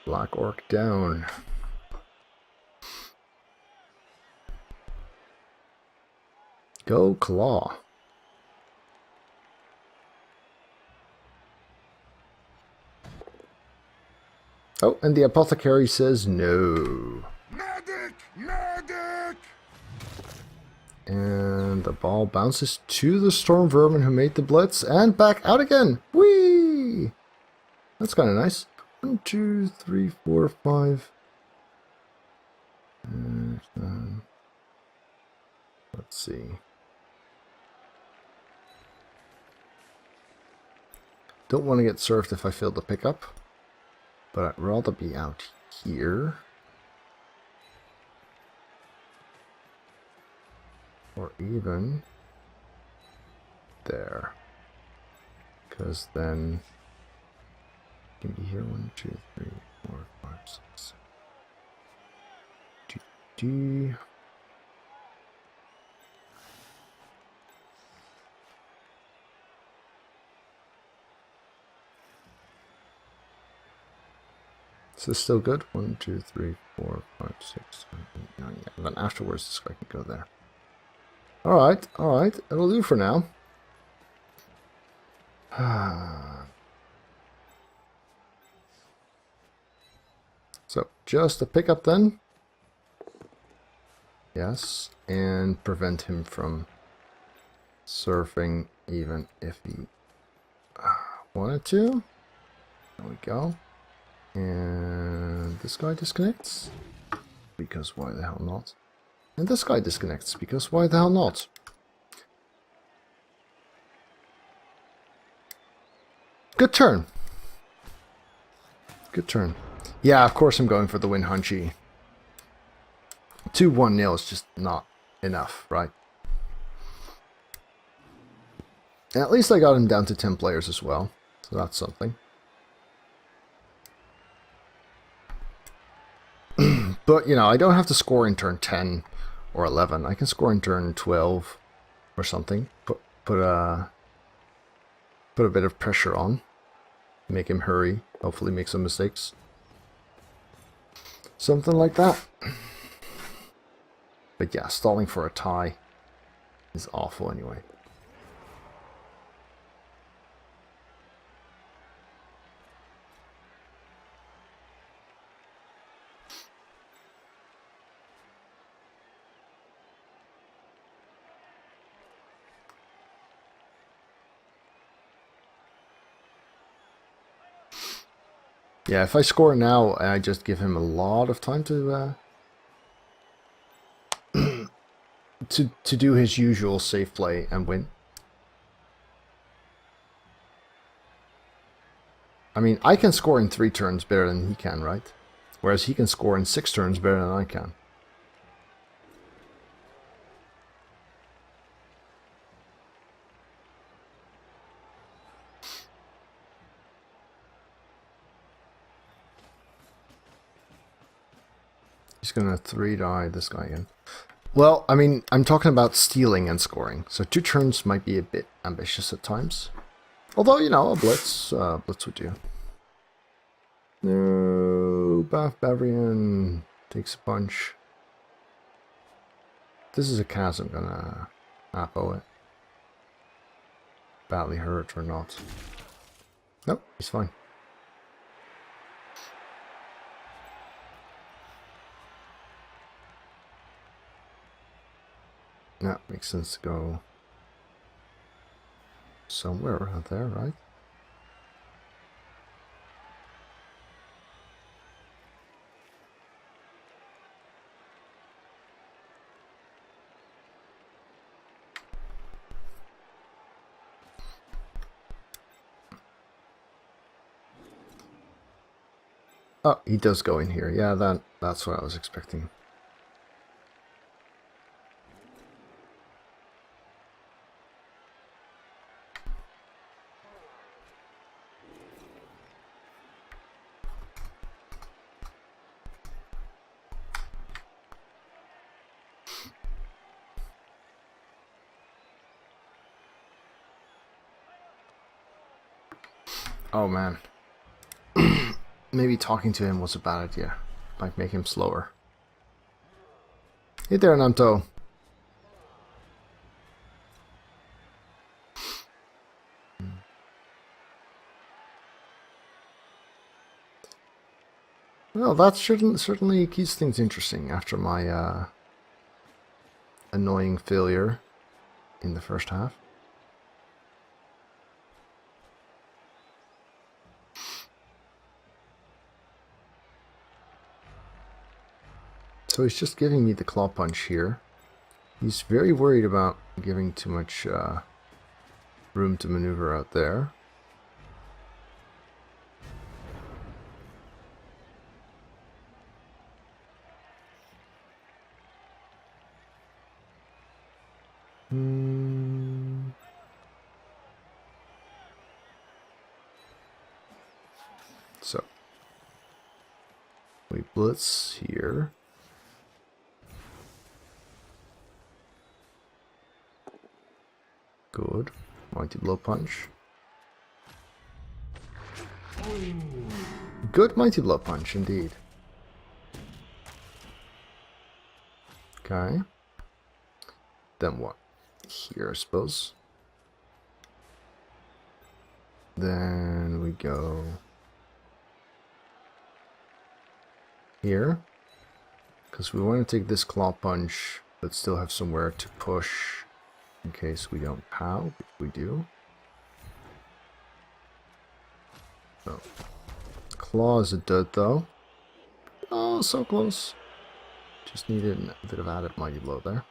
[SPEAKER 2] Black Orc down. Go Claw. Oh, and the apothecary says no.
[SPEAKER 1] Medic! Medic!
[SPEAKER 2] And the ball bounces to the storm vermin who made the blitz and back out again. Whee! That's kind of nice. 1, 2, 3, 4, 5. Let's see. Don't want to get served if I fail to pick up, but I'd rather be out here. Or even there. Because then you can be here. 1, 2, 3, 4, 5, 6. D. Is this still good? 1, 2, 3, 4, 5, 6, 7, 8, 9. Yeah. And then afterwards this guy can go there. Alright, alright. It'll do for now. So, just a pickup then. Yes, and prevent him from surfing even if he wanted to. There we go. And this guy disconnects. Because why the hell not? And this guy disconnects, because why the hell not? Good turn. Good turn. Yeah, of course I'm going for the win, Hunchy. 2-1-0 is just not enough, right? And at least I got him down to 10 players as well. So that's something. But, you know, I don't have to score in turn 10 or 11. I can score in turn 12 or something. Put a bit of pressure on. Make him hurry. Hopefully make some mistakes. Something like that. But yeah, stalling for a tie is awful anyway. Yeah, if I score now, I just give him a lot of time to to do his usual safe play and win. I mean, I can score in 3 turns better than he can, right? Whereas he can score in 6 turns better than I can. He's gonna 3-die this guy again. Well, I mean, I'm talking about stealing and scoring, so 2 turns might be a bit ambitious at times. Although, you know, a blitz would do. No, Bavarian takes a punch. This is a Kaz, I'm gonna Apo it. Badly hurt or not. Nope, he's fine. That makes sense to go somewhere around there, right? Oh, he does go in here. Yeah, that's what I was expecting. Oh man. Maybe talking to him was a bad idea. Might make him slower. Hey there, Namto. Well, that certainly keeps things interesting after my annoying failure in the first half. So he's just giving me the claw punch here. He's very worried about giving too much room to maneuver out there. So we blitz here. Good. Mighty blow punch. Good mighty blow punch indeed. Okay. Then what? Here, I suppose. Then we go here, because we want to take this claw punch, but still have somewhere to push in case we don't pow, if we do. So, claw is a dud though. Oh, so close. Just needed a bit of added mighty blow there.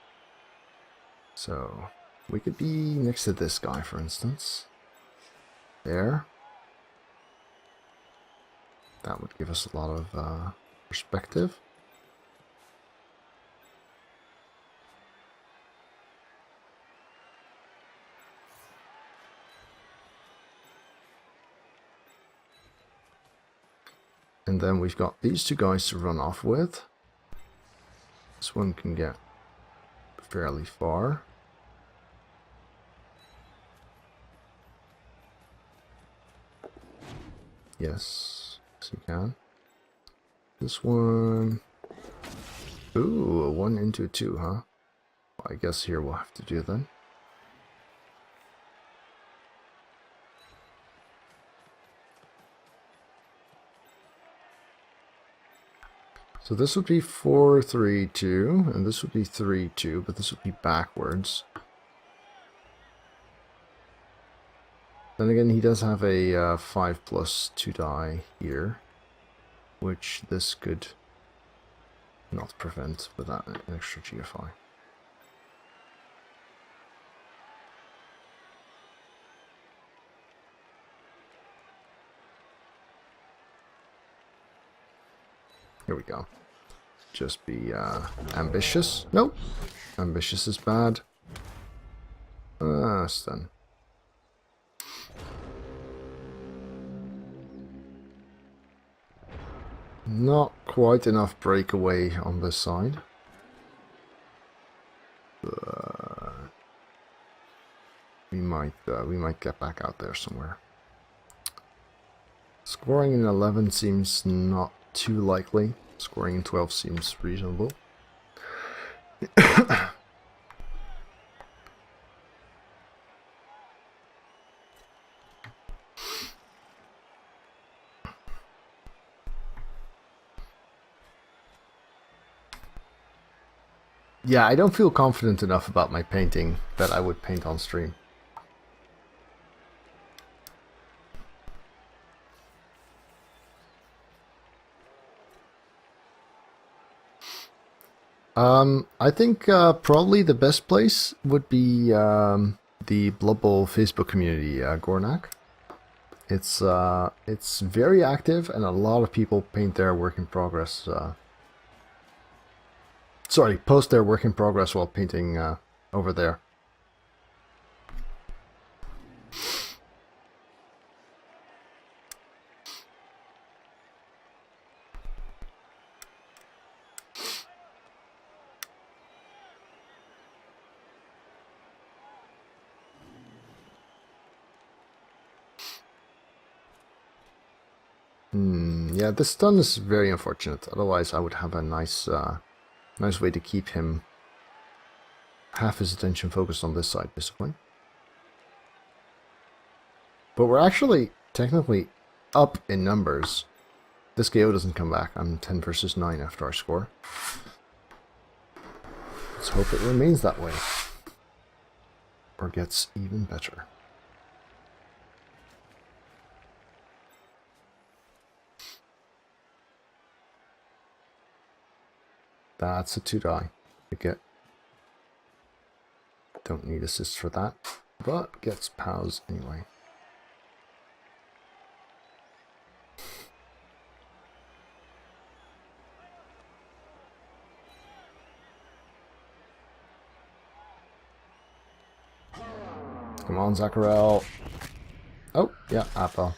[SPEAKER 2] So, we could be next to this guy, for instance. There. That would give us a lot of perspective. And then we've got these two guys to run off with. This one can get fairly far. Yes, you can. This one. Ooh, a 1 into a 2, huh? Well, I guess here we'll have to do then. So this would be 4, 3, 2, and this would be 3, 2, but this would be backwards. Then again, he does have a 5+2 die here, which this could not prevent without an extra GFI. Here we go. Just be ambitious. Nope. Ambitious is bad. Stun. Not quite enough breakaway on this side. We might get back out there somewhere. Scoring in 11 seems not too likely. Scoring in 12 seems reasonable. Yeah, I don't feel confident enough about my painting that I would paint on stream. I think probably the best place would be the Blood Bowl Facebook community, Gornak. It's very active, and a lot of people paint their work in progress. Sorry, post their work in progress while painting over there. Yeah, this stun is very unfortunate. Otherwise, I would have a nice way to keep him half his attention focused on this side, basically. But we're actually technically up in numbers. This KO doesn't come back. I'm 10 versus 9 after our score. Let's hope it remains that way. Or gets even better. That's a 2-die. Okay. Don't need assists for that. But gets POWs anyway. Come on, Zacharel. Oh, yeah, Apple.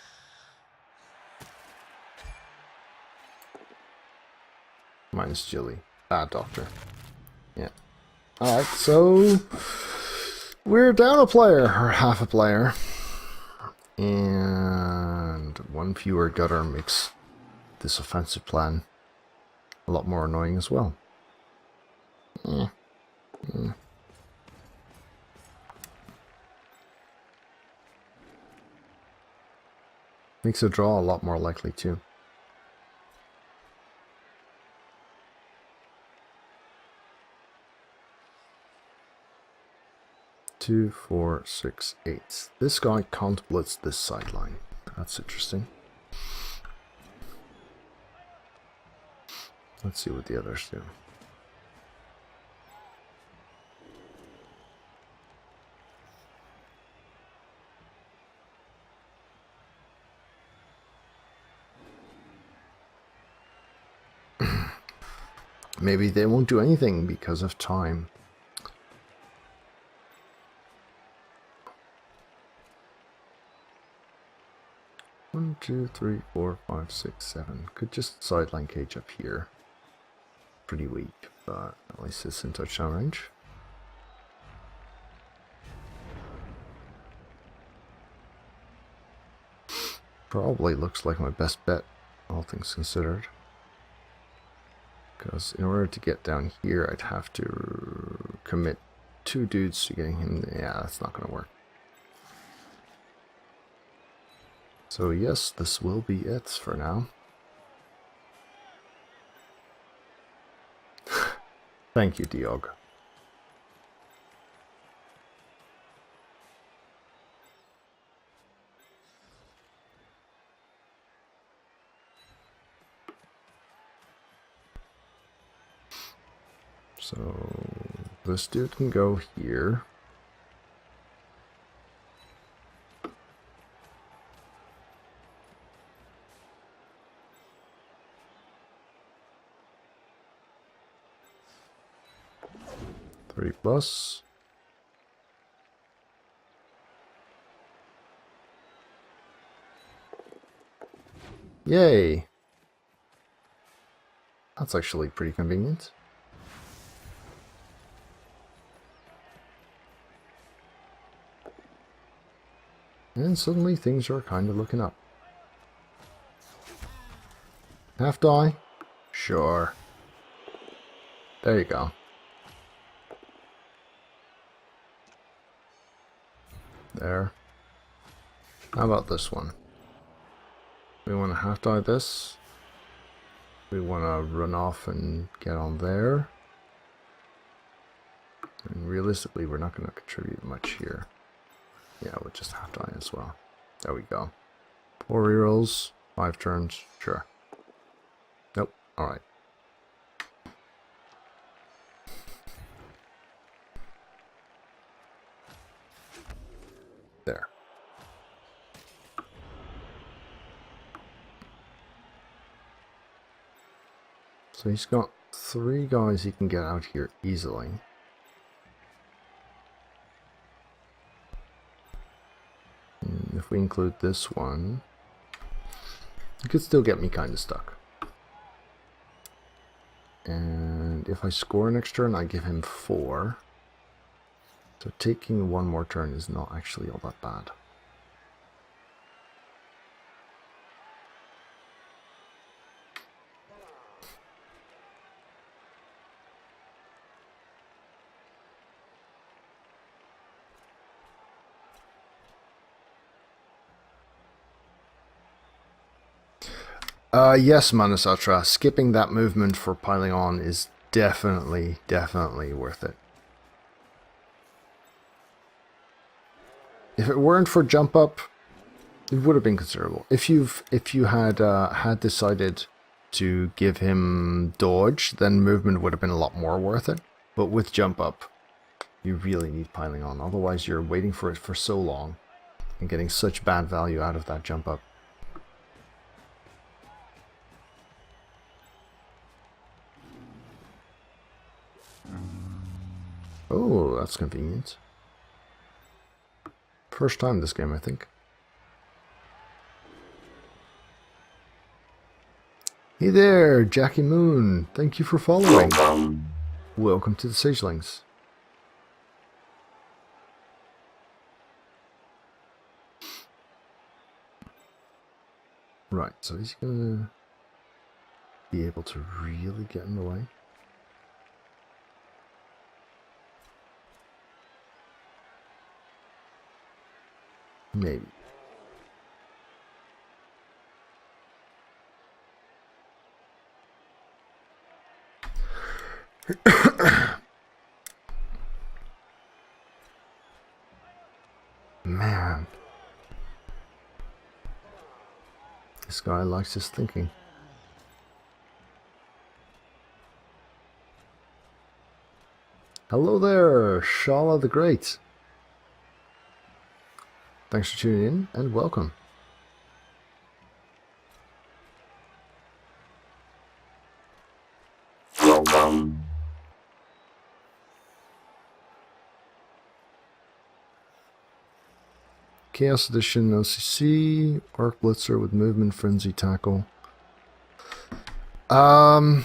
[SPEAKER 2] Minus Jilly. Doctor. Yeah. Alright, so we're down a player, or half a player. And one fewer gutter makes this offensive plan a lot more annoying as well. Makes a draw a lot more likely too. 2, 4, 6, 8. This guy can't blitz this sideline. That's interesting. Let's see what the others do. Maybe they won't do anything because of time. One, 2, 3, 4, 5, 6, 7. Could just sideline cage up here. Pretty weak, but at least it's in touchdown range. Probably looks like my best bet, all things considered. Because in order to get down here, I'd have to commit 2 dudes to getting him. Yeah, that's not going to work. So yes, this will be it for now. Thank you, Diog. So this dude can go here. +3. Yay! That's actually pretty convenient. And suddenly things are kind of looking up. Half die? Sure. There you go. There. How about this one? We want to half die this. We want to run off and get on there. And realistically, we're not going to contribute much here. Yeah, we'll just half die as well. There we go. 4 rerolls, 5 turns, sure. Nope, alright. There. So he's got 3 guys he can get out here easily. And if we include this one, he could still get me kind of stuck. And if I score next turn, I give him 4. So taking 1 more turn is not actually all that bad. Yes, Manasatra. Skipping that movement for piling on is definitely worth it. If it weren't for jump up, it would have been considerable. If you had had decided to give him dodge, then movement would have been a lot more worth it. But with jump up, you really need piling on. Otherwise, you're waiting for it for so long and getting such bad value out of that jump up. Oh, that's convenient. First time this game, I think. Hey there, Jackie Moon. Thank you for following. Welcome to the Sagelings. Right, so he's gonna be able to really get in the way. Maybe. Man. This guy likes his thinking. Hello there, Shala the Great. Thanks for tuning in and welcome. Chaos Edition OCC, Orc Blitzer with Movement Frenzy Tackle. I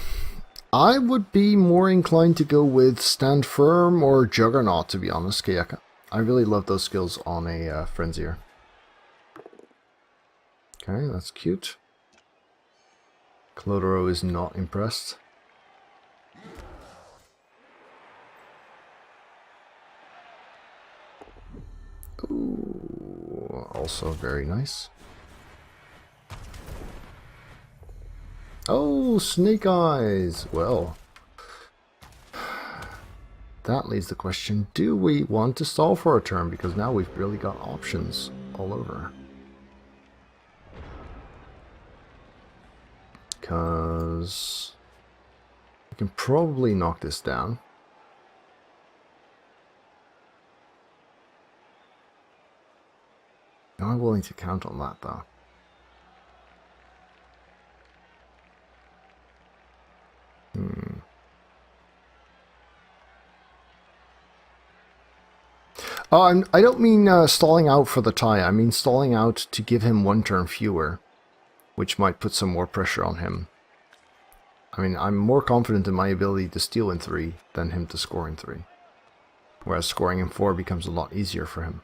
[SPEAKER 2] would be more inclined to go with Stand Firm or Juggernaut, to be honest, Kayaka. I really love those skills on a Frenzier. Okay, that's cute. Clodero is not impressed. Ooh, also very nice. Oh, Snake Eyes! Well, that leaves the question, do we want to stall for a turn? Because now we've really got options all over. Because we can probably knock this down. Am I willing to count on that, though? Oh, I don't mean stalling out for the tie. I mean stalling out to give him 1 turn fewer, which might put some more pressure on him. I mean, I'm more confident in my ability to steal in 3 than him to score in 3. Whereas scoring in 4 becomes a lot easier for him.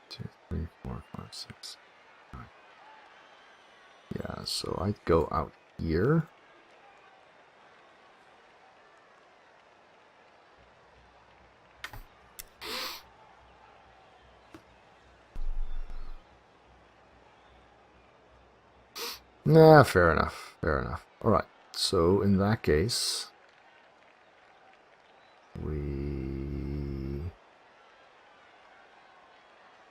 [SPEAKER 2] Two, 3, 4, 5, 6, 9. Yeah, so I'd go out here. Nah, fair enough, fair enough. Alright, so in that case, we...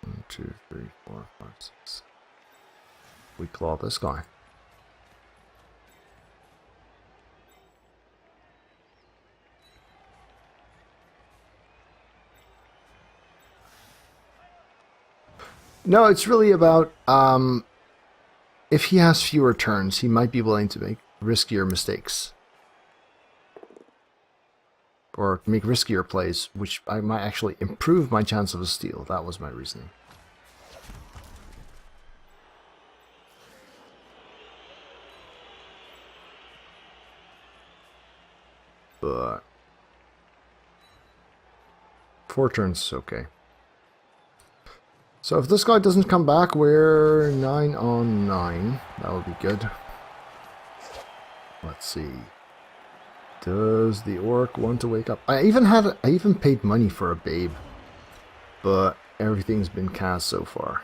[SPEAKER 2] 1, 2, 3, 4, 5, 6. We claw this guy. No, it's really about if he has fewer turns, he might be willing to make riskier mistakes. Or make riskier plays, which I might actually improve my chance of a steal. That was my reasoning. But 4 turns is okay. So if this guy doesn't come back, we're 9 on 9. That would be good. Let's see. Does the orc want to wake up? I even paid money for a babe, but everything's been cast so far.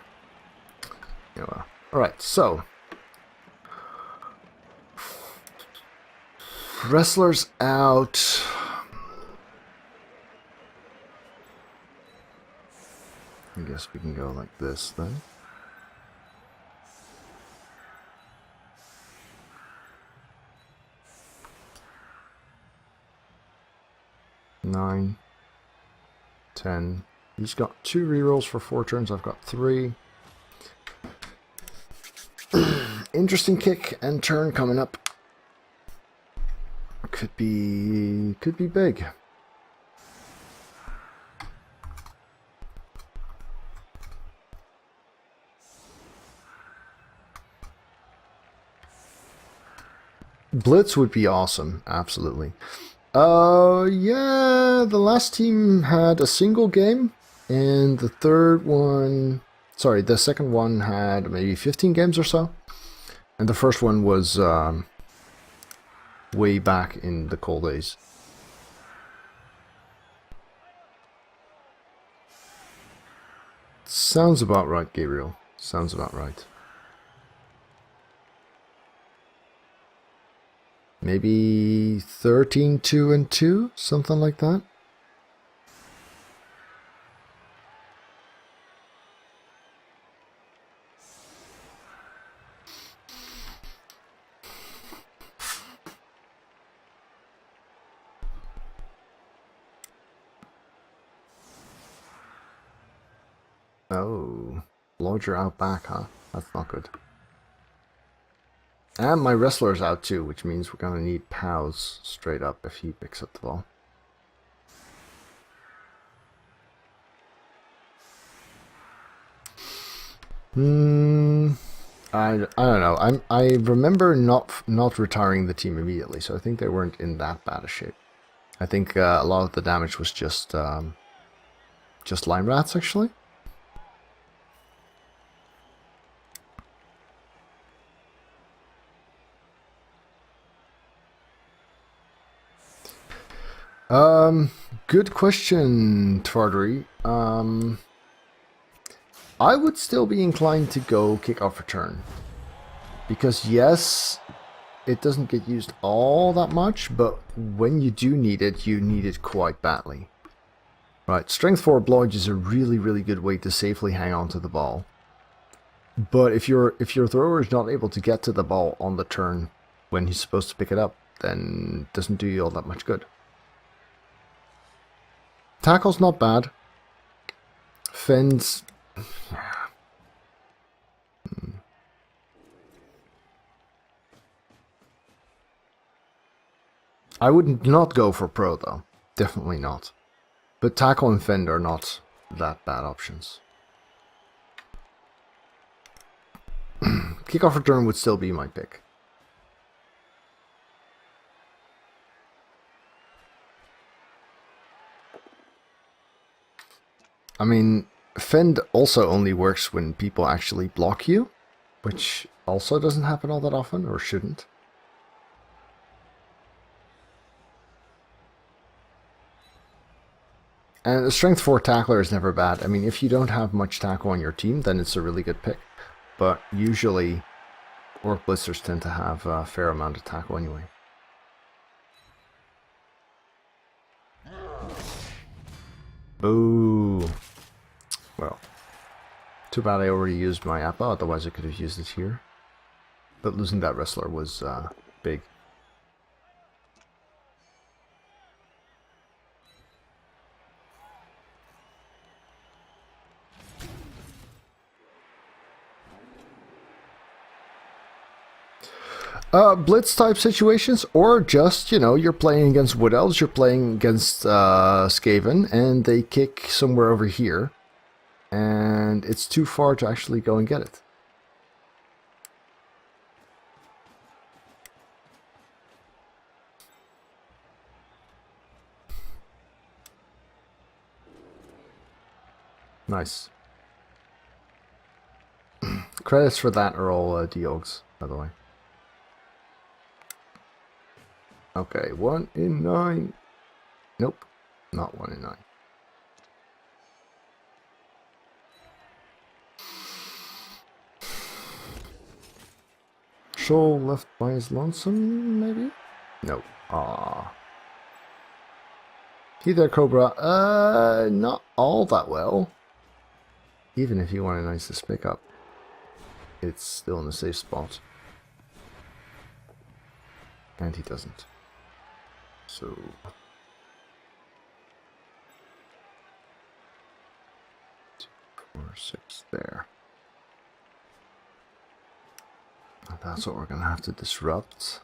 [SPEAKER 2] Yeah, well. All right, so wrestlers out. I guess we can go like this then. Nine, 10. He's got 2 rerolls for 4 turns. I've got 3. Interesting kick and turn coming up. Could be big. Blitz would be awesome, absolutely. Yeah, the last team had a single game, and the second one had maybe 15 games or so, and the first one was way back in the cold days. Sounds about right, Gabriel. Sounds about right. Maybe 13, 2 and 2, something like that. Oh, Lodger out back, huh? That's not good. And my wrestler's out too, which means we're gonna need POWs straight up if he picks up the ball. I don't know. I remember not retiring the team immediately, so I think they weren't in that bad a shape. I think a lot of the damage was just line rats actually. Good question, Twardery. I would still be inclined to go kickoff return. Because yes, it doesn't get used all that much, but when you do need it, you need it quite badly. Right, strength 4 blodge is a really, really good way to safely hang on to the ball. But if your thrower is not able to get to the ball on the turn when he's supposed to pick it up, then it doesn't do you all that much good. Tackle's not bad. Fends... I would not go for pro though. Definitely not. But tackle and fend are not that bad options. Kickoff return would still be my pick. I mean, fend also only works when people actually block you, which also doesn't happen all that often, or shouldn't. And the strength 4 tackler is never bad. I mean, if you don't have much tackle on your team, then it's a really good pick. But usually, Orc Blitzers tend to have a fair amount of tackle anyway. Ooh. Well, too bad I already used my Appa, otherwise I could have used it here. But losing that wrestler was big. Blitz type situations, or just, you know, you're playing against Wood Elves, you're playing against Skaven, and they kick somewhere over here, and it's too far to actually go and get it. Nice. Credits for that are all Diogs, by the way. Okay, 1 in 9. Nope, not 1 in 9. Shoal left by his lonesome, maybe? Nope. Ah. Hey there, Cobra. Not all that well. Even if you want a nice pick up, it's still in a safe spot. And he doesn't. So... 2, 4, 6 there. That's what we're gonna have to disrupt.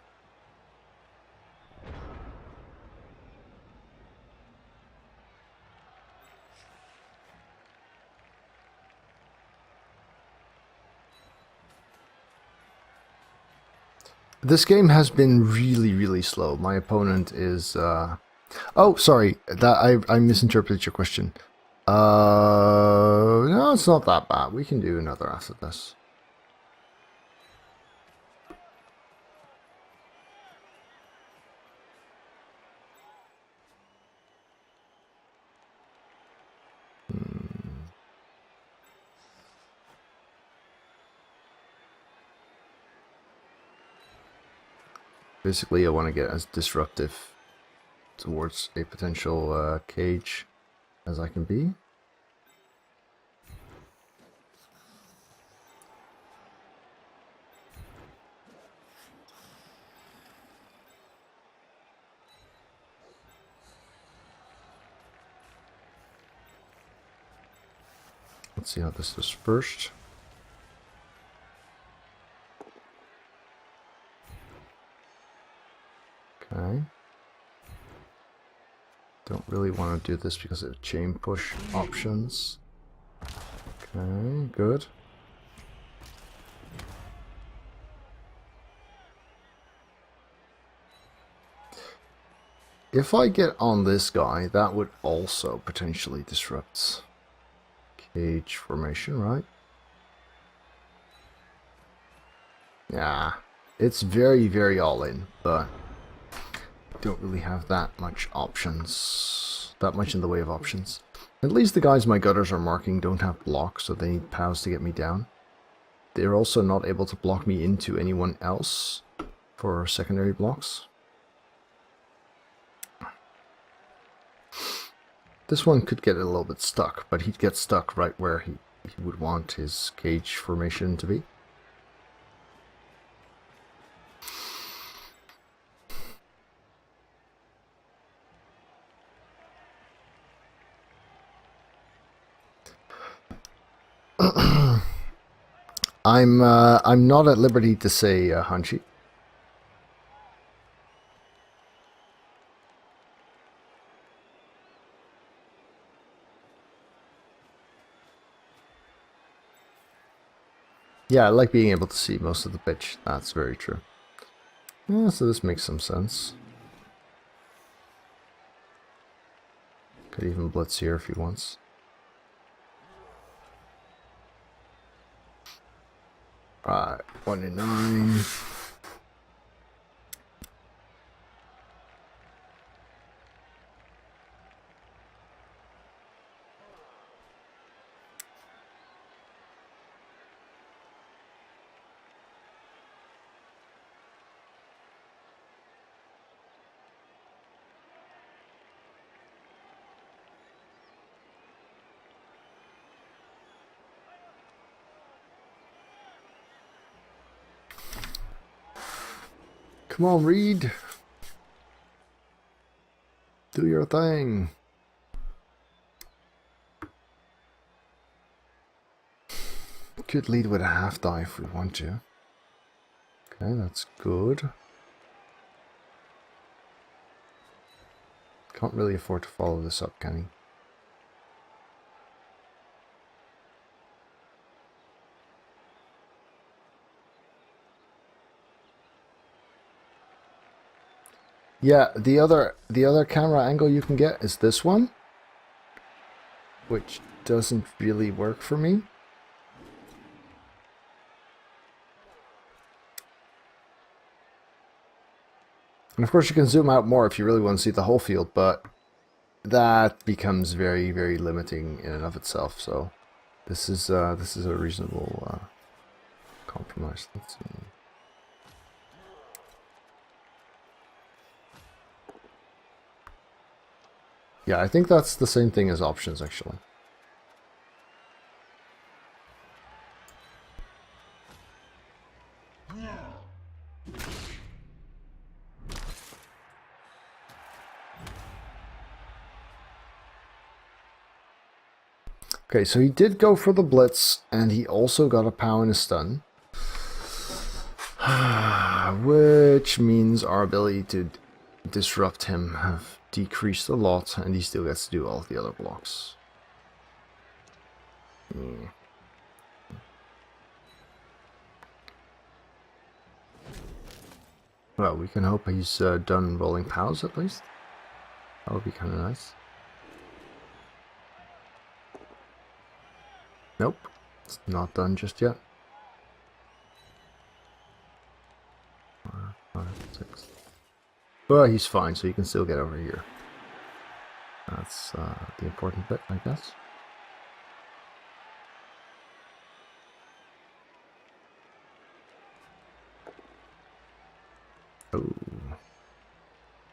[SPEAKER 2] This game has been really slow. My opponent is oh, sorry, that I misinterpreted your question. No, it's not that bad. We can do another after this. Basically, I want to get as disruptive towards a potential cage as I can be. Let's see how this does first. Okay. Don't really want to do this because of chain push options. Okay, good. If I get on this guy, that would also potentially disrupt cage formation, right? Yeah, it's very all in, but don't really have that much options, that much in the way of options. At least the guys my gutters are marking don't have blocks, so they need POWs to get me down. They're also not able to block me into anyone else for secondary blocks. This one could get a little bit stuck, but he'd get stuck right where he would want his cage formation to be. I'm not at liberty to say Hunchy. Yeah, I like being able to see most of the pitch. That's very true. Yeah, so this makes some sense. Could even blitz here if he wants. Right, 1 in 9. Come on, Reed. Do your thing. Could lead with a half die if we want to. Okay, that's good. Can't really afford to follow this up, can he? Yeah, the other camera angle you can get is this one, which doesn't really work for me. And of course you can zoom out more if you really want to see the whole field, but that becomes very, very limiting in and of itself. So this is a reasonable compromise. Let's see. Yeah, I think that's the same thing as options, actually. Okay, so he did go for the blitz, and he also got a POW and a stun. Which means our ability to disrupt him have decreased a lot, and he still gets to do all of the other blocks. Well, we can hope he's done rolling POWs at least. That would be kind of nice. Nope, it's not done just yet. 4, 5, 6. But he's fine, so you can still get over here. That's the important bit, I guess. Oh.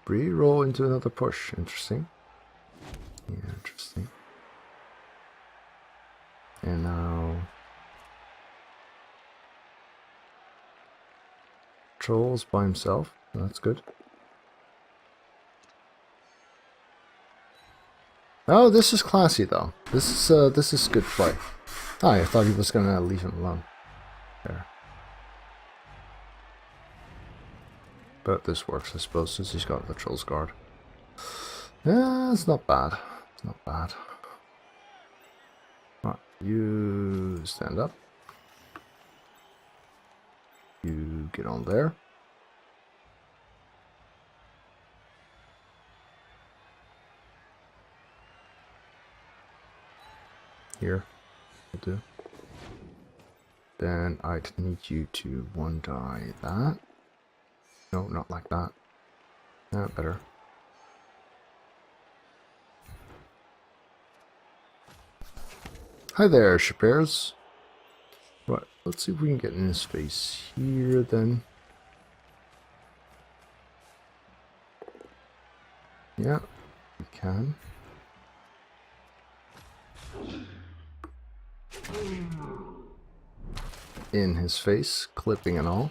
[SPEAKER 2] Re-roll into another push. Interesting. Yeah, interesting. And now... Trolls by himself. That's good. Oh, this is classy though. This is good play. Oh, I thought he was gonna leave him alone. There. But this works, I suppose, since he's got the Troll's Guard. Yeah, it's not bad. It's not bad. Right, you stand up. You get on there. Here, will do. Then I'd need you to one die that. No, not like that. Better. Hi there, Shapirs. Right, let's see if we can get in his face here then. Yeah, we can. In his face, clipping and all.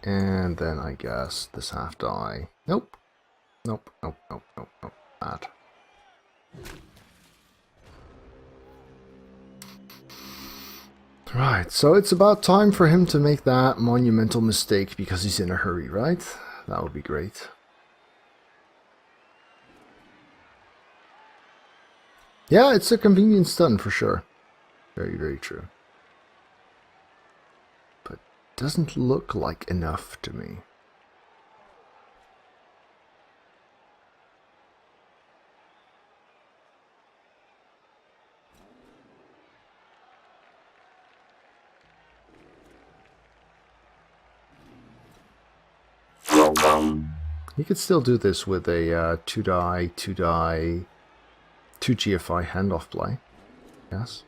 [SPEAKER 2] And then I guess this half die. Nope. Nope, nope, nope, nope, nope. Bad. Right, so it's about time for him to make that monumental mistake because he's in a hurry, right? That would be great. Yeah, it's a convenient stun for sure. Very, very true. But doesn't look like enough to me. You could still do this with a 2-die, 2-die, 2 GFI handoff play. Yes.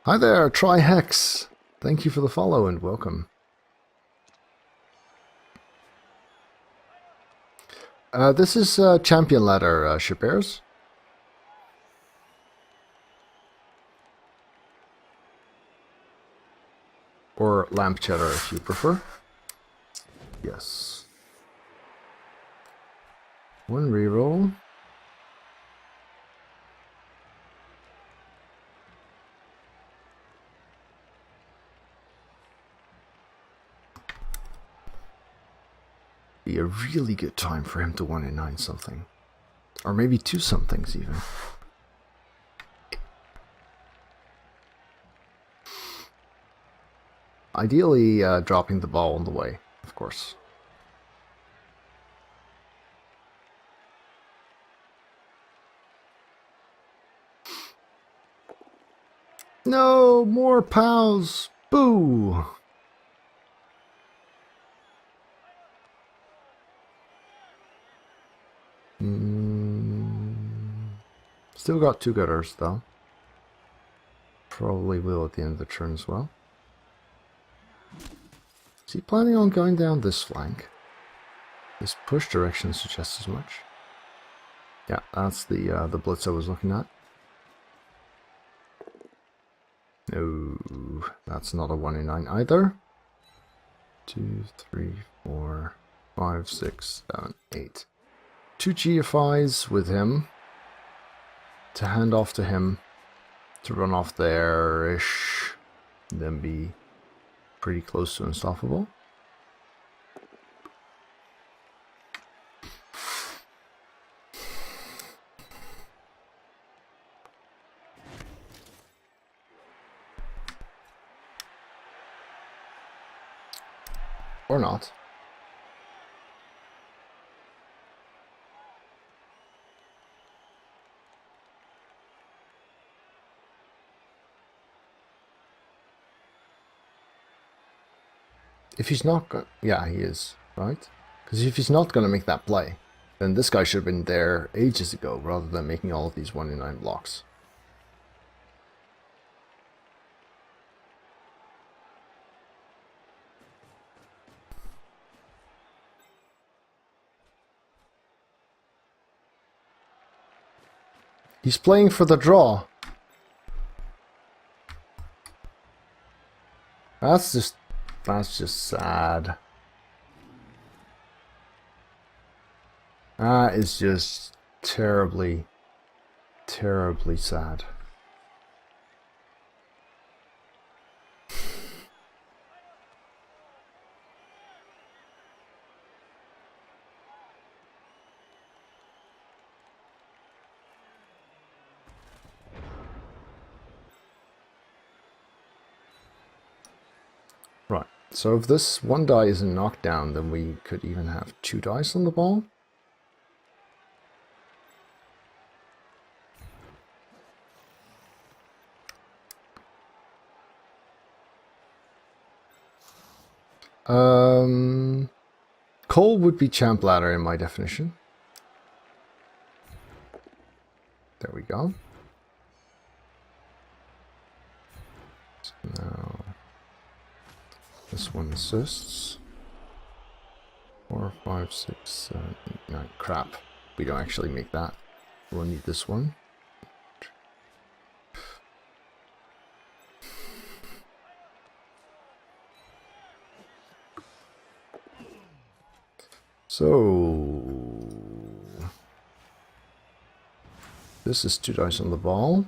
[SPEAKER 2] Hi there, Tri-Hex. Thank you for the follow and welcome. This is Champion Ladder, Shapirs. Or Lamp Cheddar if you prefer. Yes. One reroll. be a really good time for him to 1-in-9 something. Or maybe 2 somethings even. Ideally, dropping the ball on the way, of course. No, more pals! Boo! Still got 2 gutters though. Probably will at the end of the turn as well. Is he planning on going down this flank? This push direction suggests as much. Yeah, that's the blitz I was looking at. No, that's not a 1-in-9 either. 2, 3, 4, 5, 6, 7, 8. 2 GFIs with him to hand off to him to run off there-ish, then be pretty close to unstoppable. Or not. If he's not going... Yeah, he is, right? Because if he's not going to make that play, then this guy should have been there ages ago, rather than making all of these 1-in-9 blocks. He's playing for the draw. That's just sad. That is just terribly, terribly sad. Right, so if this one die isn't knocked down, then we could even have 2 dice on the ball. Cole would be champ ladder in my definition. There we go. So now this one assists. 4, 5, 6, 7, 8, 9. Crap. We don't actually make that. We'll need this one. So this is 2 dice on the ball.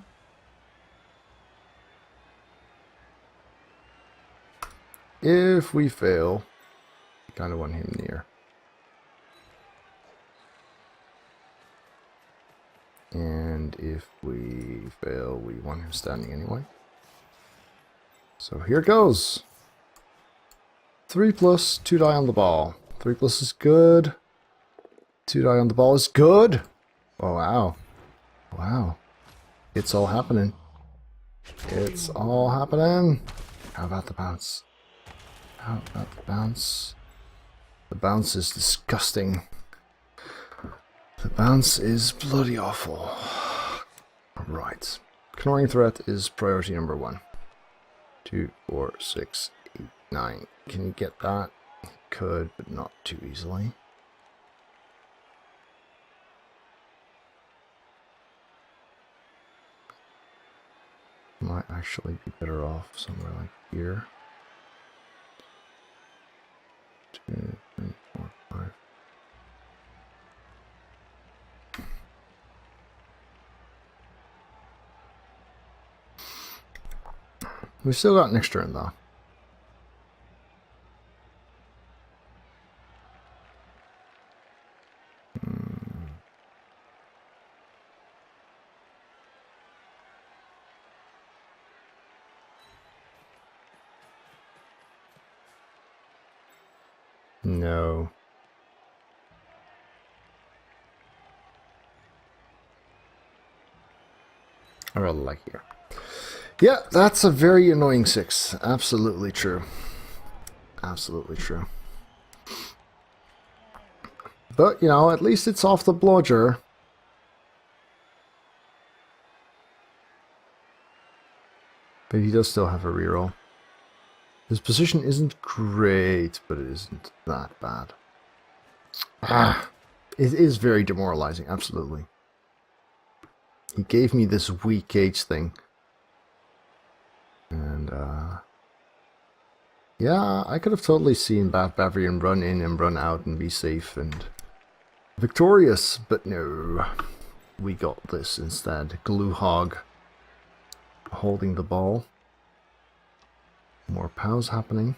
[SPEAKER 2] If we fail, we kind of want him near. And if we fail, we want him standing anyway. So here goes. 3+, 2 die on the ball. 3+ is good. 2 die on the ball is good. Oh, wow. Wow. It's all happening. It's all happening. How about the bounce? How about the bounce? The bounce is disgusting. The bounce is bloody awful. Right. Ignoring threat is priority number 1. 2, 4, 6, 8, 9. Can you get that? Could, but not too easily. Might actually be better off somewhere like here. 2, 3, 4, 5. We've still got next turn though. No. I really like here. Yeah, that's a very annoying 6. Absolutely true. Absolutely true. But, you know, at least it's off the blodger. But he does still have a reroll. His position isn't great, but it isn't that bad. It is very demoralizing, absolutely. He gave me this weak gauge thing. And, yeah, I could have totally seen Bavarian run in and run out and be safe and victorious, but no. We got this instead. Glue Hog holding the ball. More POWs happening.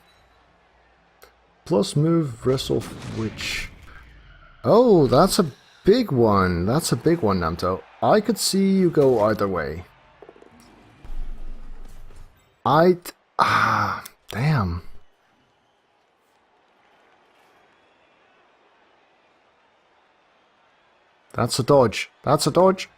[SPEAKER 2] Plus move Wrestle Witch. Oh, that's a big one. That's a big one, Namto. I could see you go either way. Damn. That's a dodge. That's a dodge.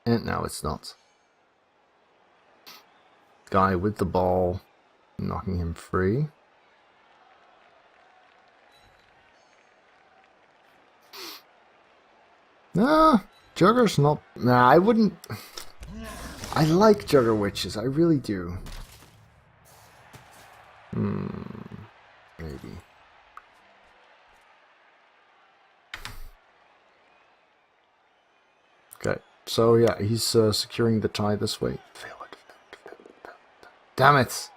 [SPEAKER 2] And now it's not. Guy with the ball, knocking him free. Nah, Jugger's not... Nah, I wouldn't... I like Jugger Witches, I really do. Maybe. Okay, so yeah, he's securing the tie this way. Fail it. Damn it!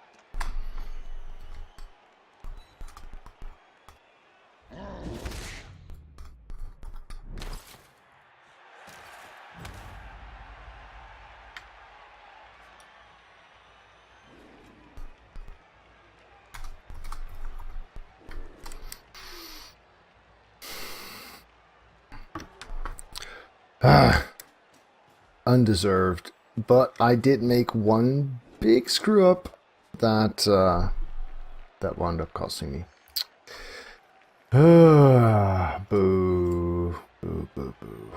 [SPEAKER 2] Undeserved, but I did make one big screw up that that wound up costing me. Boo, boo, boo, boo.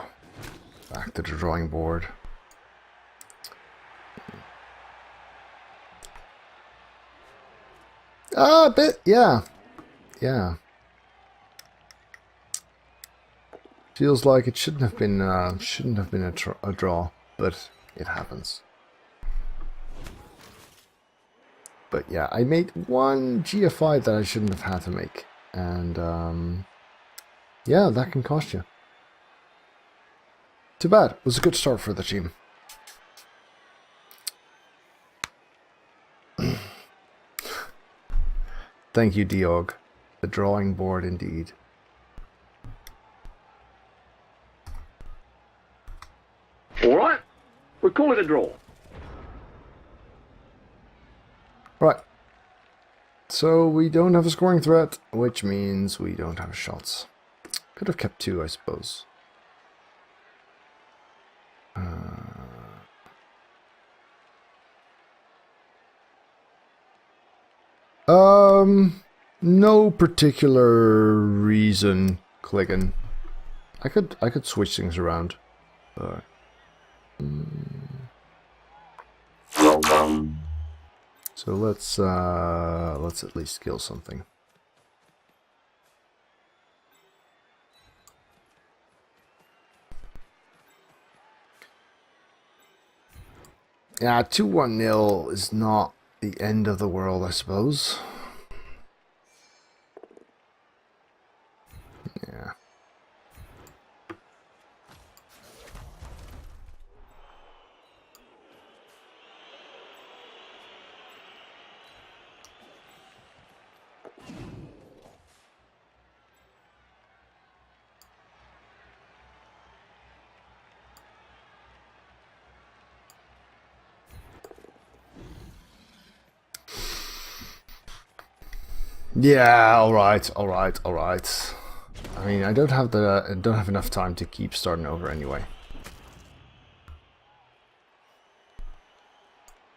[SPEAKER 2] Back to the drawing board. A bit, yeah, yeah. Feels like it shouldn't have been a draw, but it happens. But yeah, I made one GFI that I shouldn't have had to make, and yeah, that can cost you. Too bad. It was a good start for the team. Thank you, Diog. The drawing board indeed.
[SPEAKER 4] All right, we'll call it a draw.
[SPEAKER 2] Right. So we don't have a scoring threat, which means we don't have shots. Could have kept 2, I suppose. No particular reason, clicking. I could switch things around. So let's at least kill something. Yeah, 2-1-0 is not the end of the world, I suppose. Yeah. Yeah, alright. I mean, I don't have enough time to keep starting over anyway.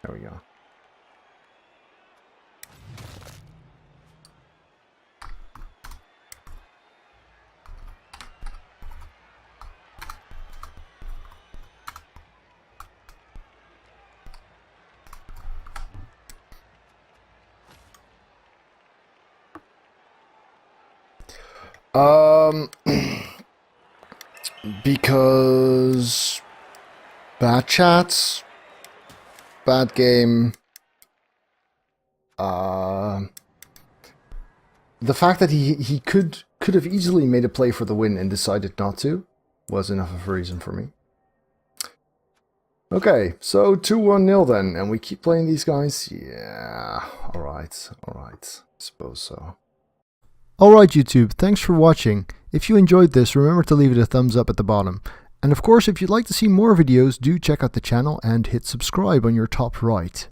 [SPEAKER 2] There we go. Because bad chats, bad game. The fact that he could have easily made a play for the win and decided not to was enough of a reason for me. Okay, so 2-1-0 then, and we keep playing these guys. Yeah, all right, I suppose so.
[SPEAKER 5] Alright YouTube, thanks for watching. If you enjoyed this, remember to leave it a thumbs up at the bottom. And of course, if you'd like to see more videos, do check out the channel and hit subscribe on your top right.